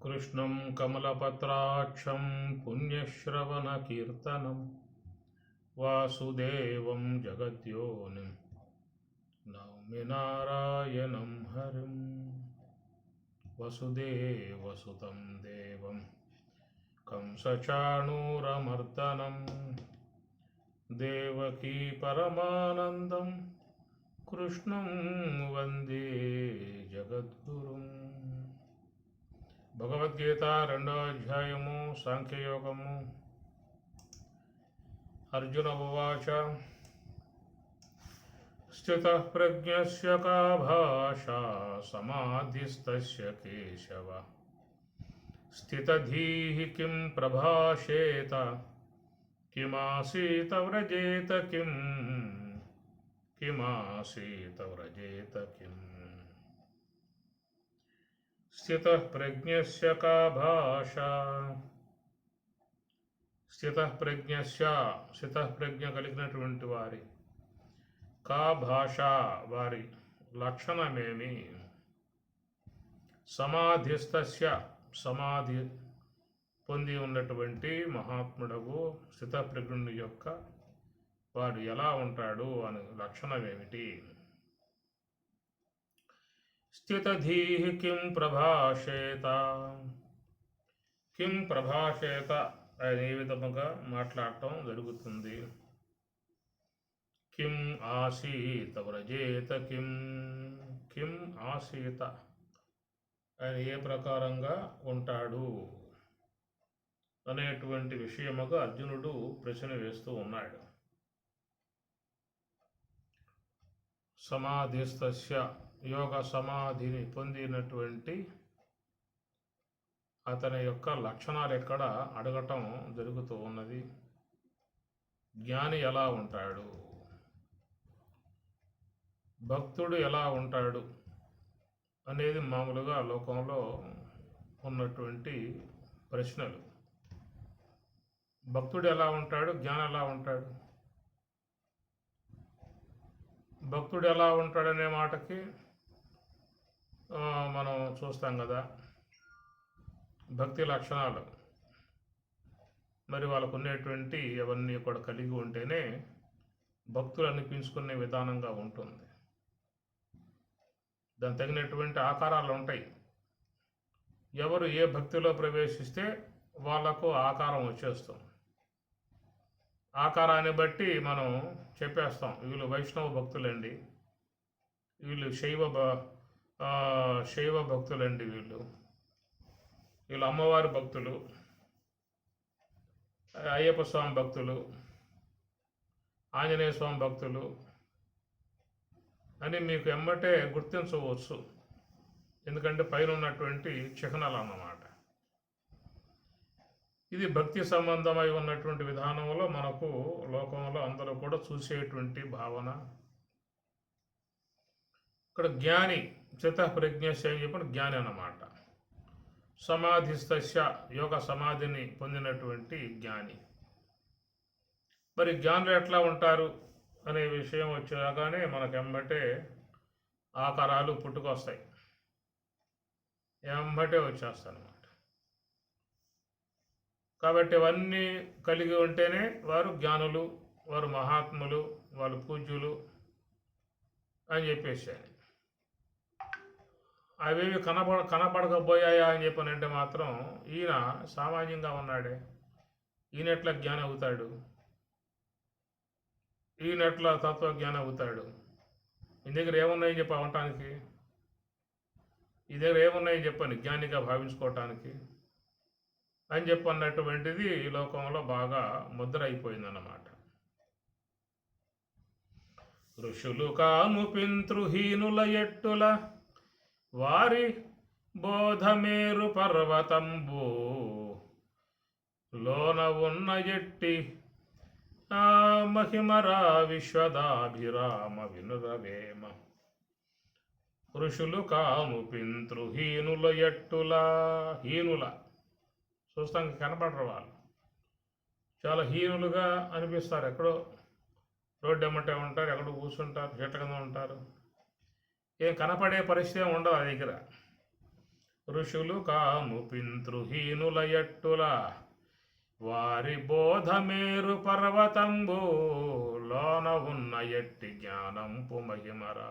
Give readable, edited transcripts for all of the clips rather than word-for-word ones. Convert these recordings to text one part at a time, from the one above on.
कृष्णं कमलपत्राक्षं पुण्यश्रवणकीर्तनं वासुदेवं जगद्योनिं नौमि नारायणं हरिं वसुदेवसुतं देवं कंसचाणूरमर्दनं देवकी परमानन्दं कृष्णं वन्दे जगद्गुरुम् భగవద్గీత 2వ అధ్యాయము సాంఖ్యయోగము. అర్జున ఉవాచ స్థితః ప్రజ్ఞస్య కా భాషా సమాధిస్తస్య కేశవ స్థితధీః కిం ప్రభాషేత కిమాసీత వ్రజేత కిమాసీత వ్రజేత కిం. స్థితః ప్రజ్ఞస్య కా భాషా, స్థితః ప్రజ్ఞ కలిగినటువంటి వారి, కా భాష వారి లక్షణమేమి, సమాధిస్తస్య సమాధి పొంది ఉన్నటువంటి మహాత్ముడగు స్థితప్రజ్ఞుని యొక్క వాడు ఎలా ఉంటాడు అని లక్షణమేమిటి. స్థితధీః కిం ప్రభాషేత, కిం ప్రభాషేత ఆయన ఏ విధముగా మాట్లాడటం జరుగుతుంది. కిం ఆసీత వ్రజేత కిం ఆసీత ఆయన ఏ ప్రకారంగా ఉంటాడు అనేటువంటి విషయముగా అర్జునుడు ప్రశ్న వేస్తూ ఉన్నాడు. సమాధిస్తస్య యోగ సమాధిని పొందినటువంటి అతని యొక్క లక్షణాలు ఎక్కడ అడగటం జరుగుతూ ఉన్నది. జ్ఞాని ఎలా ఉంటాడు, భక్తుడు ఎలా ఉంటాడు అనేది మామూలుగా లోకంలో ఉన్నటువంటి ప్రశ్నలు. భక్తుడు ఎలా ఉంటాడు, జ్ఞాని ఎలా ఉంటాడు. భక్తుడు ఎలా ఉంటాడనే మాటకి మనం చూస్తాం కదా, భక్తి లక్షణాలు మరి వాళ్ళకు ఉండేటువంటి అవన్నీ కూడా కలిగి ఉంటేనే భక్తులు అనిపించుకునే విధానంగా ఉంటుంది. దానికి తగినటువంటి ఆకారాలు ఉంటాయి. ఎవరు ఏ భక్తిలో ప్రవేశిస్తే వాళ్లకు ఆకారం వచ్చేస్తుంది. ఆకారాన్ని బట్టి మనం చెప్పేస్తాం, వీళ్ళు వైష్ణవ భక్తులండి, వీళ్ళు శైవ భక్తులండి, వీళ్ళు అమ్మవారి భక్తులు, అయ్యప్ప స్వామి భక్తులు, ఆంజనేయ స్వామి భక్తులు అని మీకు ఎమ్మటే గుర్తించవచ్చు. ఎందుకంటే పైన ఉన్నటువంటి చిహ్నాలు అన్నమాట. ఇది భక్తి సంబంధమై ఉన్నటువంటి విధానంలో మనకు లోకంలో అందరూ కూడా చూసేటువంటి భావన. ఇక్కడ జ్ఞాని, చిత్తః ప్రజ్ఞస్య అని చెప్పిన జ్ఞాని అన్నమాట. సమాధిస్తస్య యోగ సమాధిని పొందినటువంటి జ్ఞాని. మరి జ్ఞానులు ఎట్లా ఉంటారు అనే విషయం వచ్చాగానే మనకు ఎమ్మటే ఆకారాలు పుట్టుకొస్తాయి, ఎమ్మటే వచ్చేస్తాయి అన్నమాట. కాబట్టి అవన్నీ కలిగి ఉంటేనే వారు జ్ఞానులు, వారు మహాత్ములు, వాళ్ళు పూజ్యులు అని చెప్పేసాను. అవేవి కనపడకపోయాయా అని చెప్పనంటే మాత్రం ఈయన సామాన్యంగా ఉన్నాడే, ఈయనెట్లా జ్ఞానం అవుతాడు, ఈయనెట్లా తత్వజ్ఞానం అవుతాడు, ఈ దగ్గర ఏమున్నాయని చెప్పి అవటానికి, ఈ దగ్గర ఏమున్నాయని చెప్పని జ్ఞానిగా భావించుకోవటానికి అని చెప్పన్నటువంటిది ఈ లోకంలో బాగా ముద్ర అయిపోయిందన్నమాట. ఋషులు కాను పింతృహీనుల ఎట్టుల వారి బోధమేరు పర్వతంబు లోన ఉన్న ఎట్టి మహిమరా విశ్వదాభిరామ వినురవేమ. ఋషులు కాను పింతృహీనుల ఎట్టుల, హీనుల చూస్తాం కనపడరు, వాళ్ళు చాలా హీనులుగా అనిపిస్తారు. ఎక్కడో రోడ్డు ఎమ్మటే ఉంటారు, ఎక్కడో కూర్చుంటారు, చెట్ల కింద ఉంటారు, ఏం కనపడే పరిస్థితి ఉండదు ఆ దగ్గర. ఋషులు కాము పింతృహీనుల ఎట్టుల వారి బోధ మేరు పర్వతంబు లోన ఉన్న ఎట్టి జ్ఞానంపు మహిమరా.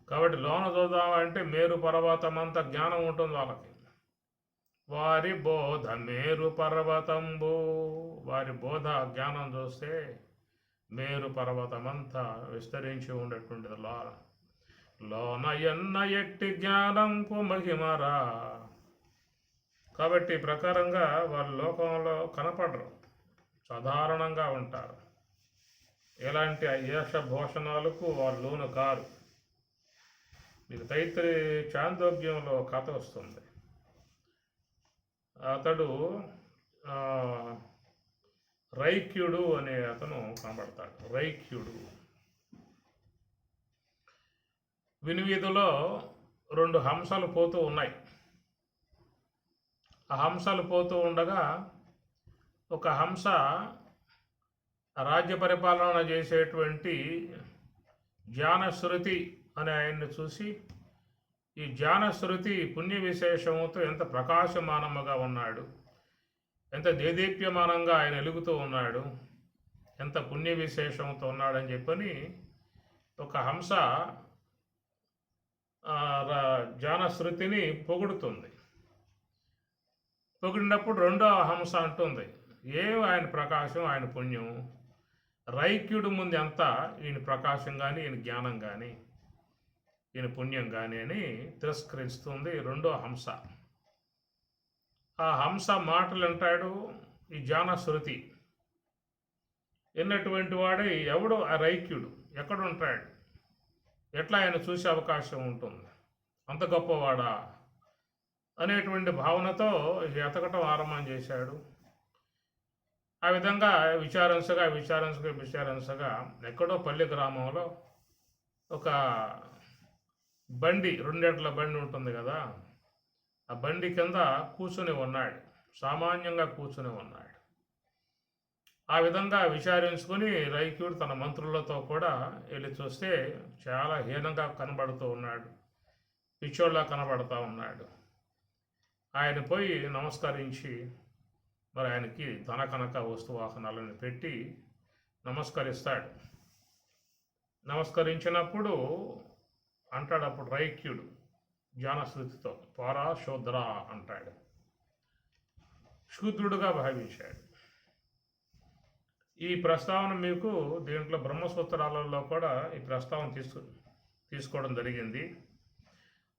కాబట్టి లోన చూద్దామంటే మేరు పర్వతం అంత జ్ఞానం ఉంటుంది వాళ్ళకి. వారి బోధ మేరు పర్వతంబు, వారి బోధ జ్ఞానం చూస్తే మేరు పర్వతమంతా విస్తరించి ఉండేటువంటిది లోన ఎన్న ఎట్టి జ్ఞానంపు మహిమరా. కాబట్టి ఈ ప్రకారంగా వాళ్ళ లోకంలో కనపడరు, సాధారణంగా ఉంటారు. ఎలాంటి అయ్యేష భూషణాలకు వాళ్ళు లోను కారు. మీకు తైత్రి చాందోగ్యంలో కథ వస్తుంది. అతడు రైక్యుడు అనే అతను కనబడతాడు. రైక్యుడు వినివీధిలో 2 హంసలు పోతూ ఉన్నాయి. ఆ హంసలు పోతూ ఉండగా ఒక హంస రాజ్య పరిపాలన చేసేటువంటి జానశ్రుతి అనే ఆయన్ని చూసి, ఈ జానశ్రుతి పుణ్య విశేషముతో ఎంత ప్రకాశమానముగా ఉన్నాడు, ఎంత దేదీప్యమానంగా ఆయన వెలుగుతూ ఉన్నాడు, ఎంత పుణ్య విశేషంతో ఉన్నాడని చెప్పని ఒక హంస జానశ్రుతిని పొగుడుతుంది. పొగిడినప్పుడు రెండో హంస అంటుంది, ఆయన ప్రకాశం, ఆయన పుణ్యం, రైక్యుడు ముందు అంతా ఈయన ప్రకాశం కానీ, ఈయన జ్ఞానం కానీ, ఈయన పుణ్యం కానీ అని తిరస్కరిస్తుంది రెండో హంస. ఆ హంస మాటలు అంటాడు ఈ జానశ్రుతి. ఎన్నటువంటి వాడే ఎవడో ఆ రైక్యుడు ఎక్కడుంటాడు, ఎట్లా ఆయన చూసే అవకాశం ఉంటుంది, అంత గొప్పవాడా అనేటువంటి భావనతో ఎతకటం ఆరంభం చేశాడు. ఆ విధంగా విచారించగా ఎక్కడో పల్లె గ్రామంలో ఒక బండి, 2 ఎడ్ల బండి ఉంటుంది కదా, ఆ బండి కింద కూర్చుని ఉన్నాడు, సామాన్యంగా కూర్చుని ఉన్నాడు. ఆ విధంగా విచారించుకొని రైక్యుడు తన మంత్రులతో కూడా వెళ్ళి చూస్తే చాలా హీనంగా కనబడుతూ ఉన్నాడు, పిచ్చోళ్ళ కనబడుతూ ఉన్నాడు. ఆయన పోయి నమస్కరించి మరి ఆయనకి ధన కనక వస్తువాహనాలను పెట్టి నమస్కరిస్తాడు. నమస్కరించినప్పుడు అంటాడు అప్పుడు రైక్యుడు జానశ్రుతితో, పారా శూద్ర అంటాడు. శూద్రుడుగా భావించాడు. ఈ ప్రస్తావన మీకు దీంట్లో బ్రహ్మసూత్రాలలో కూడా ఈ ప్రస్తావన తీసుకోవడం జరిగింది.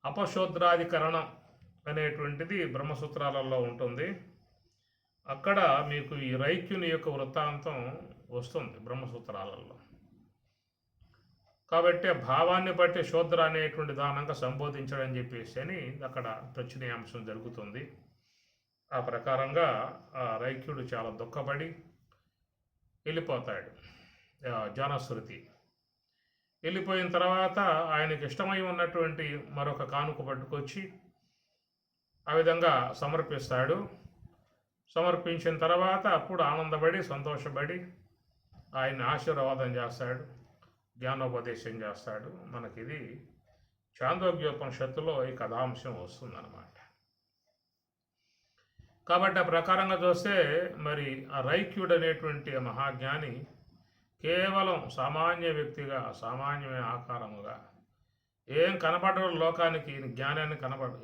అపశూద్రాధికరణం అనేటువంటిది బ్రహ్మసూత్రాలలో ఉంటుంది. అక్కడ మీకు ఈ రైక్యుని యొక్క వృత్తాంతం వస్తుంది బ్రహ్మసూత్రాలలో. కాబట్టి ఆ భావాన్ని బట్టి శూద్ర అనేటువంటి దానంగా సంబోధించడని చెప్పేసి అని అక్కడ ప్రశ్నయాంశం జరుగుతుంది. ఆ ప్రకారంగా ఆ రైక్యుడు చాలా దుఃఖపడి వెళ్ళిపోతాడు. జానశ్రుతి వెళ్ళిపోయిన తర్వాత ఆయనకి ఇష్టమై ఉన్నటువంటి మరొక కానుక పట్టుకొచ్చి ఆ విధంగా సమర్పిస్తాడు. సమర్పించిన తర్వాత అప్పుడు ఆనందపడి సంతోషపడి ఆయన్ని ఆశీర్వాదం చేస్తాడు, జ్ఞానోపదేశం చేస్తాడు. మనకిది చాందోగ్యోపనిషత్తులో ఈ కథాంశం వస్తుందన్నమాట. కాబట్టి ఆ ప్రకారంగా చూస్తే మరి ఆ రైక్యుడు అనేటువంటి మహాజ్ఞాని కేవలం సామాన్య వ్యక్తిగా, సామాన్యమైన ఆకారముగా ఏం కనపడరు లోకానికి, జ్ఞానాన్ని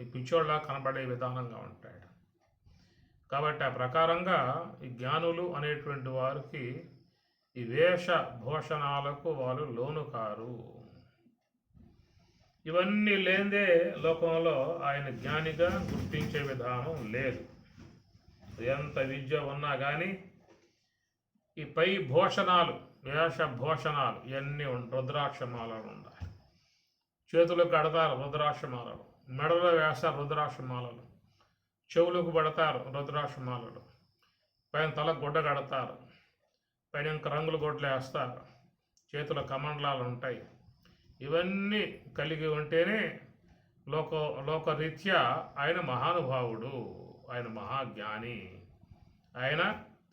ఈ పిచ్చోళ్ళ కనబడే విధానంగా ఉంటాడు. కాబట్టి ఆ ప్రకారంగా ఈ జ్ఞానులు అనేటువంటి వారికి ఈ వేష భూషణాలకు వాళ్ళు లోను కారు. ఇవన్నీ లేదే లోకంలో ఆయన జ్ఞానిగా గుర్తించే విధానం లేదు. ఎంత విద్య ఉన్నా కానీ ఈ పై భూషణాలు, వేషభూషణాలు ఇవన్నీ రుద్రాక్షమాలలు ఉండాలి. చేతులకు కడతారు రుద్రాక్షమాలలు, మెడలో వేస్తారు రుద్రాక్షమాలలు, చెవులకు పడతారు రుద్రాక్షమాలలు, పైన తల గుడ్డ కడతారు, పైన ఇంకా రంగుల గుడ్డలు వేస్తారు, చేతుల కమండలాలు ఉంటాయి. ఇవన్నీ కలిగి ఉంటేనే లోకరీత్యా ఆయన మహానుభావుడు, ఆయన మహాజ్ఞాని, ఆయన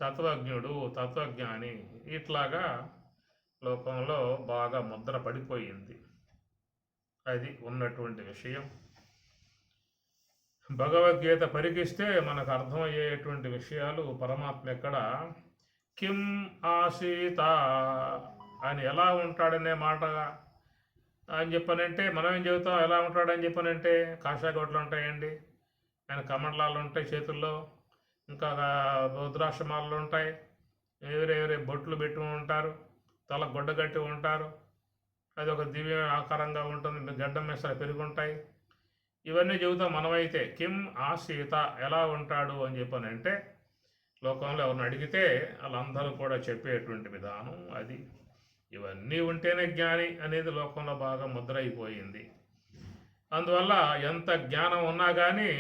తత్వజ్ఞాని. ఇట్లాగా లోకంలో బాగా ముద్ర పడిపోయింది. అది ఉన్నటువంటి విషయం. భగవద్గీత పరికిస్తే మనకు అర్థమయ్యేటువంటి విషయాలు పరమాత్మ ఎక్కడ కిం ఆసీత అని ఎలా ఉంటాడనే మాట అని చెప్పనంటే మనం ఏం చెబుతాం ఎలా ఉంటాడని చెప్పనంటే కాషాయగొడ్లు ఉంటాయండి, ఆయన కమండలాలు ఉంటాయి చేతుల్లో, ఇంకా రుద్రాక్షమాలు ఉంటాయి, ఎవరెవరే బొట్లు పెట్టి ఉంటారు, తల గొడ్డ కట్టి ఉంటారు, అది ఒక దివ్య ఆకారంగా ఉంటుంది, గడ్డం మీద పెరుగుంటాయి. ఇవన్నీ చెబుతాం మనమైతే కిం ఆసీత ఎలా ఉంటాడు అని చెప్పనంటే లోకంలో ఎవరిని అడిగితే వాళ్ళందరూ కూడా చెప్పేటువంటి విధానం అది. ఇవన్నీ ఉంటేనే జ్ఞాని అనేది లోకంలో బాగా ముద్ర అయిపోయింది. అందువల్ల ఎంత జ్ఞానం ఉన్నా కానీ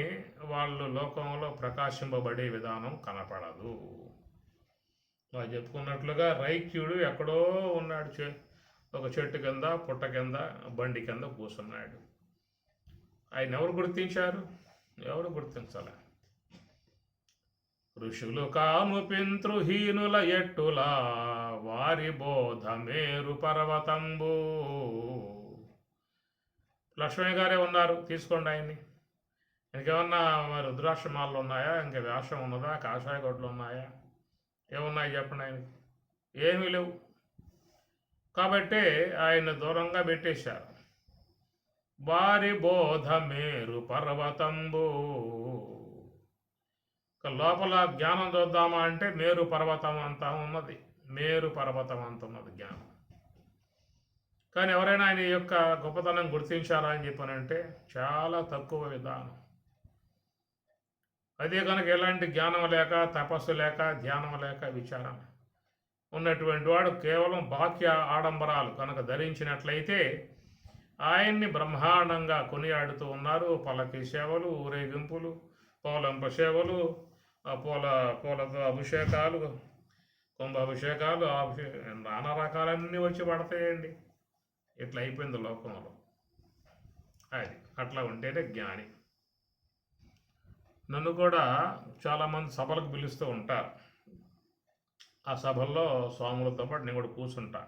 వాళ్ళు లోకంలో ప్రకాశింపబడే విధానం కనపడదు. వాళ్ళు చెప్పుకున్నట్లుగా రైక్యుడు ఎక్కడో ఉన్నాడు, ఒక చెట్టు కింద పుట్ట కింద బండి కింద కూర్చున్నాడు. ఆయన ఎవరు గుర్తించారు? ఎవరు గుర్తించాలి? ఋషులు కాను పింతృహీనుల ఎట్టులా వారి బోధ మేరు పర్వతంబు. లక్ష్మయ్య గారే ఉన్నారు, తీసుకోండి ఆయన్ని. ఇంకేమన్నా మరి రుద్రాక్షమాలు ఉన్నాయా, ఇంకా వేషం ఉన్నదా, కాషాయ గొడ్లు ఉన్నాయా, ఏమున్నాయి చెప్పండి ఆయనకి? ఏమీ లేవు. కాబట్టి ఆయన దూరంగా పెట్టేశారు. వారి బోధ మేరు పర్వతంబు. లోపల జ్ఞానం చూద్దామా అంటే మేరు పర్వతం అంతా ఉన్నది, మేరు పర్వతం అంత ఉన్నది జ్ఞానం. కానీ ఎవరైనా ఆయన యొక్క గొప్పతనం గుర్తించారా అని చెప్పానంటే చాలా తక్కువ విధానం. అదే కనుక ఎలాంటి జ్ఞానం లేక, తపస్సు లేక, ధ్యానం లేక, విచారం ఉన్నటువంటి వాడు కేవలం బాహ్య ఆడంబరాలు కనుక ధరించినట్లయితే ఆయన్ని బ్రహ్మాండంగా కొనియాడుతూ ఉన్నారు. పల్లకి సేవలు, ఊరేగింపులు, పౌలంప సేవలు, పూలతో అభిషేకాలు, కుంభాభిషేకాలు, నానా రకాలన్నీ వచ్చి పడతాయండి. ఇట్లా అయిపోయింది లోకంలో. అది అట్లా ఉంటేనే జ్ఞాని. నన్ను కూడా చాలామంది సభలకు పిలుస్తూ ఉంటారు. ఆ సభల్లో స్వాములతో పాటు నేను కూడా కూర్చుంటా.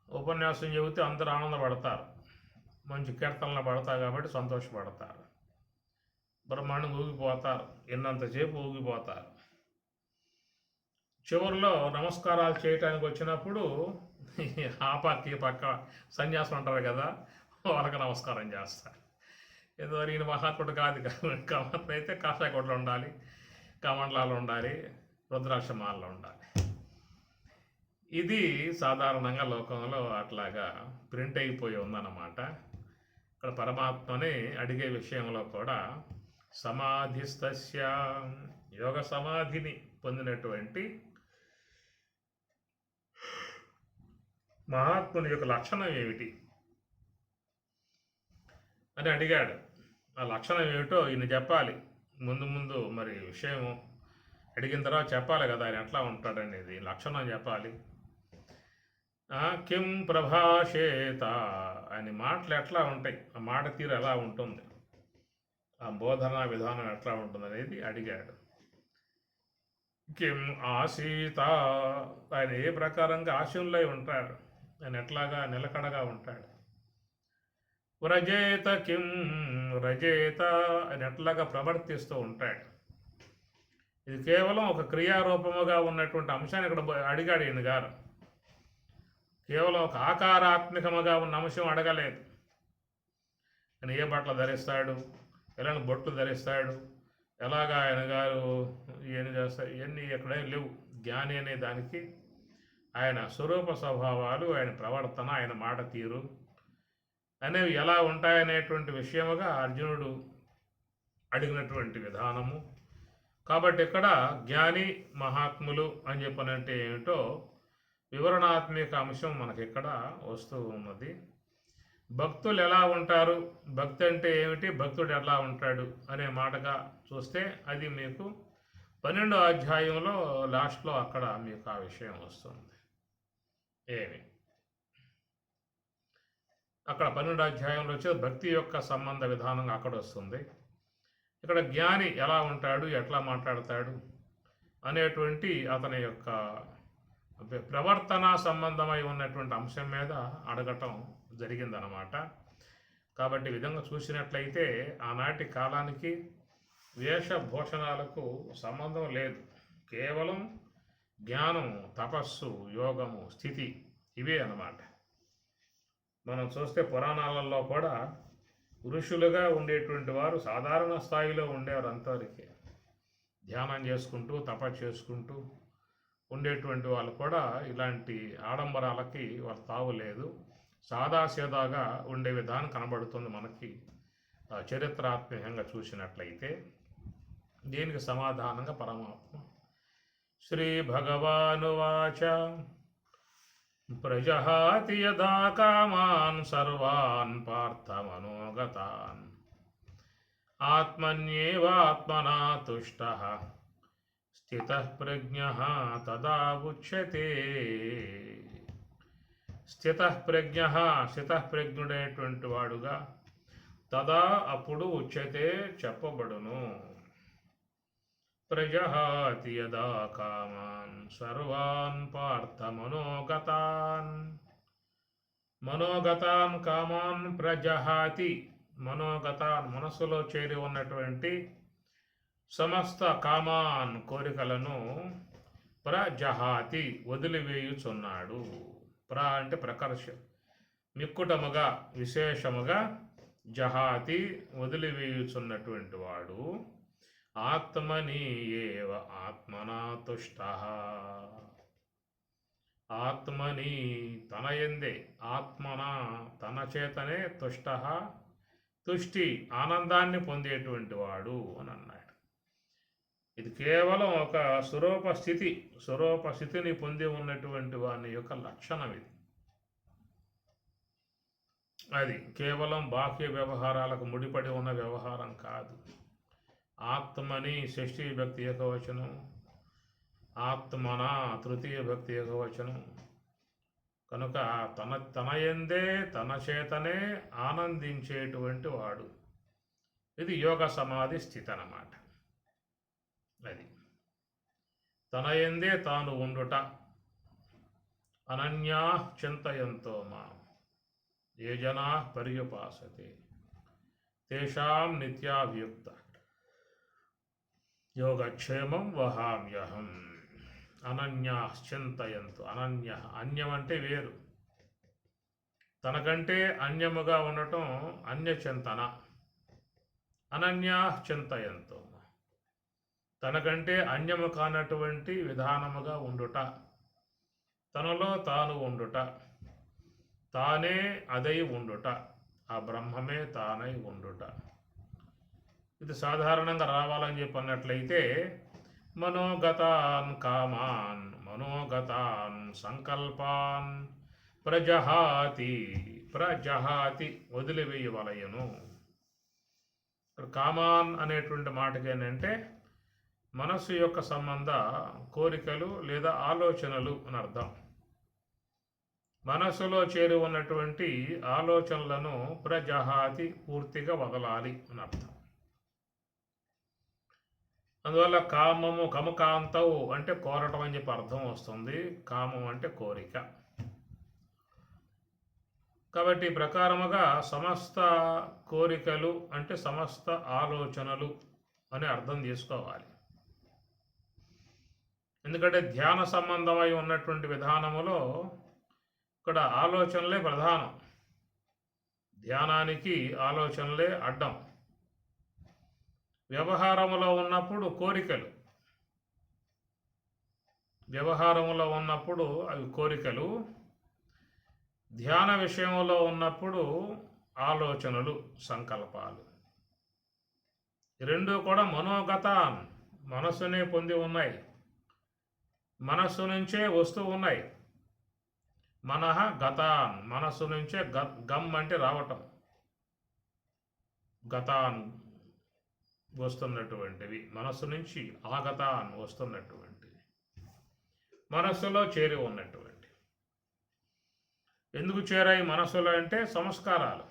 ఉపన్యాసం చెబితే అందరూ ఆనందపడతారు, మంచి కీర్తనలు పడతారు కాబట్టి సంతోషపడతారు, బ్రహ్మాండంగా ఊగిపోతారు, ఎన్నంతసేపు ఊగిపోతారు. చివరిలో నమస్కారాలు చేయటానికి వచ్చినప్పుడు ఆ పక్క ఈ పక్క సన్యాసం అంటారు కదా, వాళ్ళకి నమస్కారం చేస్తారు. ఏదో నేను మహాత్ముడు కాదు, కమండలు అయితే కాషాయ కొట్లు ఉండాలి, కమండలాలు ఉండాలి, రుద్రాక్షమాలలో ఉండాలి. ఇది సాధారణంగా లోకంలో అట్లాగా ప్రింట్ అయిపోయి ఉందన్నమాట. ఇక్కడ పరమాత్మని అడిగే విషయంలో కూడా సమాధిస్తస్య, యోగ సమాధిని పొందినటువంటి మహాత్ముని యొక్క లక్షణం ఏమిటి అని అడిగాడు. ఆ లక్షణం ఏమిటో ఈయన చెప్పాలి. ముందు మరి విషయం అడిగిన తర్వాత చెప్పాలి కదా ఆయన ఎట్లా ఉంటాడనేది, లక్షణం చెప్పాలి. కిం ప్రభాషేత, ఆయన మాటలు ఎట్లా ఉంటాయి, ఆ మాట తీరు ఎలా ఉంటుంది, ఆ బోధనా విధానం ఎట్లా ఉంటుంది అనేది అడిగాడు. కిం ఆసీత, ఆయన ఏ ప్రకారంగా ఆశయంలో ఉంటాడు, ఆయన ఎట్లాగా నిలకడగా ఉంటాడు. వ్రజేత కిం వ్రజేత, ఆయన ఎట్లాగా ప్రవర్తిస్తూ ఉంటాడు. ఇది కేవలం ఒక క్రియారూపముగా ఉన్నటువంటి అంశాన్ని ఇక్కడ అడిగాడు ఈయన గారు. కేవలం ఒక ఆకారాత్మకముగా ఉన్న అంశం అడగలేదు. ఆయన ఏ బట్టలు ధరిస్తాడు, ఎలాంటి బొట్లు ధరిస్తాడు, ఎలాగా ఆయన గారు ఏం చేస్తాడు, ఇవన్నీ ఎక్కడే లేవు. జ్ఞాని అనే దానికి ఆయన స్వరూప స్వభావాలు, ఆయన ప్రవర్తన, ఆయన మాట తీరు అనేవి ఎలా ఉంటాయనేటువంటి విషయముగా అర్జునుడు అడిగినటువంటి విధానము. కాబట్టి ఇక్కడ జ్ఞాని మహాత్ములు అని చెప్పనంటే ఏమిటో వివరణాత్మక అంశం మనకి ఇక్కడ వస్తూ ఉన్నది. భక్తులు ఎలా ఉంటారు, భక్తి అంటే ఏమిటి, భక్తుడు ఎలా ఉంటాడు అనే మాటగా చూస్తే అది మీకు 12వ అధ్యాయంలో లాస్ట్లో అక్కడ మీకు ఆ విషయం వస్తుంది. ఏమి అక్కడ 12వ అధ్యాయంలో వచ్చేది భక్తి యొక్క సంబంధ విధానం అక్కడ వస్తుంది. ఇక్కడ జ్ఞాని ఎలా ఉంటాడు, ఎట్లా మాట్లాడతాడు అనేటువంటి అతని యొక్క ప్రవర్తన సంబంధమై ఉన్నటువంటి అంశం మీద అడగటం జరిగిందనమాట. కాబట్టి ఈ విధంగా చూసినట్లయితే ఆనాటి కాలానికి వేషభూషణాలకు సంబంధం లేదు. కేవలం జ్ఞానము, తపస్సు, యోగము, స్థితి ఇవే అన్నమాట. మనం చూస్తే పురాణాలలో కూడా ఋషులుగా ఉండేటువంటి వారు సాధారణ స్థాయిలో ఉండేవారు. అంతవరకే ధ్యానం చేసుకుంటూ తపస్సు చేసుకుంటూ ఉండేటువంటి వాళ్ళు కూడా ఇలాంటి ఆడంబరాలకి వాళ్ళ తావు లేదు. సాదాసీదాగా ఉండే విధానం కనబడుతుంది మనకి చరిత్రాత్మకంగా చూసినట్లయితే. దీనికి సమాధానంగా పరమాత్మ శ్రీ భగవానువాచ ప్రజహాతి యదా కామాన్ సర్వాన్ పార్థమనోగతాన్ ఆత్మన్యేవాత్మనా తుష్టః స్థితః ప్రజ్ఞః తదా ఉచ్యతే. స్థితః ప్రజ్ఞుడైనటువంటి వాడుగా తదా అప్పుడు ఉచ్యతే చెప్పబడును. ప్రజహాతి యదా కామాన్ సర్వాన్ పార్థ మనోగతాన్ కామాన్ ప్రజహాతి. మనోగతాన్ మనసులో చేరి ఉన్నటువంటి సమస్త కామాన్ కోరికలను ప్రజహాతి వదిలివేయుచున్నాడు. అంటే ప్రకర్ష మిక్కుటముగా విశేషముగా జహాతి వదిలివేయుచున్నటువంటి వాడు ఆత్మని ఏవ ఆత్మనా తుష్టః. ఆత్మని తన యందే ఆత్మన తన చేతనే తుష్టః తుష్టి ఆనందాన్ని పొందేటువంటి వాడు అని అన్నాడు. ఇది కేవలం ఒక స్వరూప స్థితిని పొంది ఉన్నటువంటి వాని యొక్క లక్షణం ఇది. అది కేవలం బాహ్య వ్యవహారాలకు ముడిపడి ఉన్న వ్యవహారం కాదు. ఆత్మని షష్ఠీ భక్తి ఏకవచనం, ఆత్మన తృతీయ భక్తి ఏకవచనం. కనుక తన యందే తన చేతనే ఆనందించేటువంటి వాడు. ఇది యోగ సమాధి స్థితి అన్నమాట. అది తన యందే తాను ఉండుట. అనన్యా చింతయంతో మాం ఏ జనా పర్యుపాసతే తేషాం నిత్యాభియుక్త యోగక్షేమం వహామ్యహం. అనన్యా చింతయంతో. అన్యం అంటే వేరు. తనకంటే అన్యముగా ఉండటం అన్యచింతన. అనన్యా చింతయంతో తనకంటే అన్యము కానటువంటి విధానముగా ఉండుట. తనలో తాను ఉండుట. తానే అదై ఉండుట. ఆ బ్రహ్మమే తానై ఉండుట. ఇది సాధారణంగా రావాలని చెప్పి అన్నట్లయితే మనోగతాన్ కామాన్ మనోగతాన్ సంకల్పాన్ ప్రజహాతి వదిలివేయవలయను. కామాన్ అనేటువంటి మాటకి ఏంటంటే మనస్సు యొక్క సంబంధ కోరికలు లేదా ఆలోచనలు అని అర్థం. మనస్సులో చేరి ఉన్నటువంటి ఆలోచనలను ప్రజహాతి పూర్తిగా వదలాలి అని అర్థం. అందువల్ల కమకాంతవు అంటే కోరటం అని చెప్పి అర్థం వస్తుంది. కామం అంటే కోరిక. కాబట్టి ప్రకారముగా సమస్త కోరికలు అంటే సమస్త ఆలోచనలు అని అర్థం చేసుకోవాలి. ఎందుకంటే ధ్యాన సంబంధమై ఉన్నటువంటి విధానములో ఇక్కడ ఆలోచనలే ప్రధానం. ధ్యానానికి ఆలోచనలే అడ్డం. వ్యవహారములో ఉన్నప్పుడు కోరికలు, వ్యవహారములో ఉన్నప్పుడు అవి కోరికలు, ధ్యాన విషయంలో ఉన్నప్పుడు ఆలోచనలు, సంకల్పాలు. రెండు కూడా మనోగతాన్ మనస్సునే పొంది ఉన్నాయి. మనస్సు నుంచే వస్తూ ఉన్నాయి. మనః గతాన్ మనస్సు నుంచే గమ్ అంటే రావటం. గతాన్ వస్తున్నటువంటివి మనస్సు నుంచి, ఆగతాన్ వస్తున్నటువంటివి మనస్సులో చేరి ఉన్నటువంటి. ఎందుకు చేరాయి మనస్సులో అంటే సంస్కారాలు.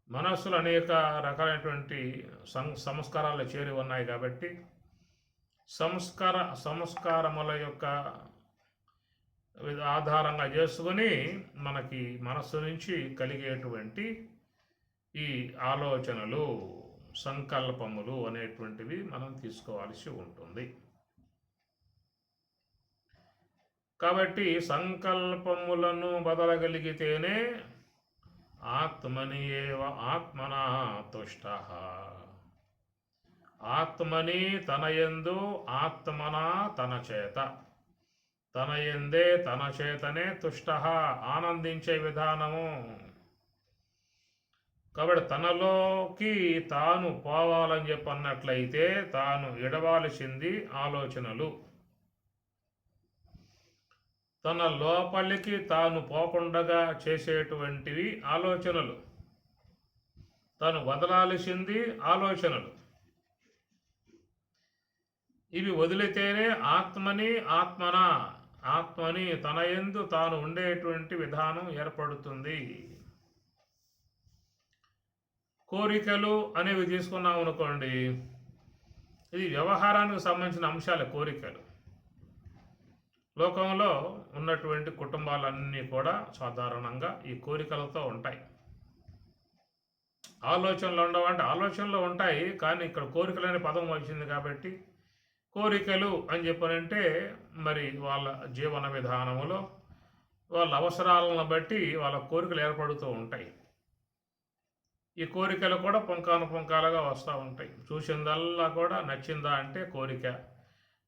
మనస్సులు అనేక రకాలైనటువంటి సంస్కారాలు చేరి ఉన్నాయి కాబట్టి సంస్కారముల యొక్క ఆధారంగా చేసుకొని మనకి మనస్సు నుంచి కలిగేటువంటి ఈ ఆలోచనలు, సంకల్పములు అనేటువంటివి మనం తీసుకోవాల్సి ఉంటుంది. కాబట్టి సంకల్పములను బదలగలిగితేనే ఆత్మని ఏవ ఆత్మనా తుష్ట, ఆత్మని తనయందు ఆత్మనా తన చేత, తన ఎందే తన చేతనే తుష్ట ఆనందించే విధానము. కాబట్టి తనలోకి తాను పోవాలని చెప్పి అన్నట్లయితే తాను ఎడవాల్సింది ఆలోచనలు, తన లోపలికి తాను పోకుండగా చేసేటువంటివి ఆలోచనలు, తాను వదలాల్సింది ఆలోచనలు. ఇవి వదిలితేనే ఆత్మని తన యందు తాను ఉండేటువంటి విధానం ఏర్పడుతుంది. కోరికలు అనేవి తీసుకున్నాం అనుకోండి, ఇది వ్యవహారానికి సంబంధించిన అంశాలే. కోరికలు లోకంలో ఉన్నటువంటి కుటుంబాలన్నీ కూడా సాధారణంగా ఈ కోరికలతో ఉంటాయి. ఆలోచనలు ఉండవంటే ఆలోచనలు ఉంటాయి, కానీ ఇక్కడ కోరికలు అనే పదం వచ్చింది కాబట్టి కోరికలు అని చెప్పనంటే మరి వాళ్ళ జీవన విధానంలో వాళ్ళ అవసరాలను బట్టి వాళ్ళ కోరికలు ఏర్పడుతూ ఉంటాయి. ఈ కోరికలు కూడా పుంకాలుగా వస్తూ ఉంటాయి. చూసిందల్లా కూడా నచ్చిందా అంటే కోరిక,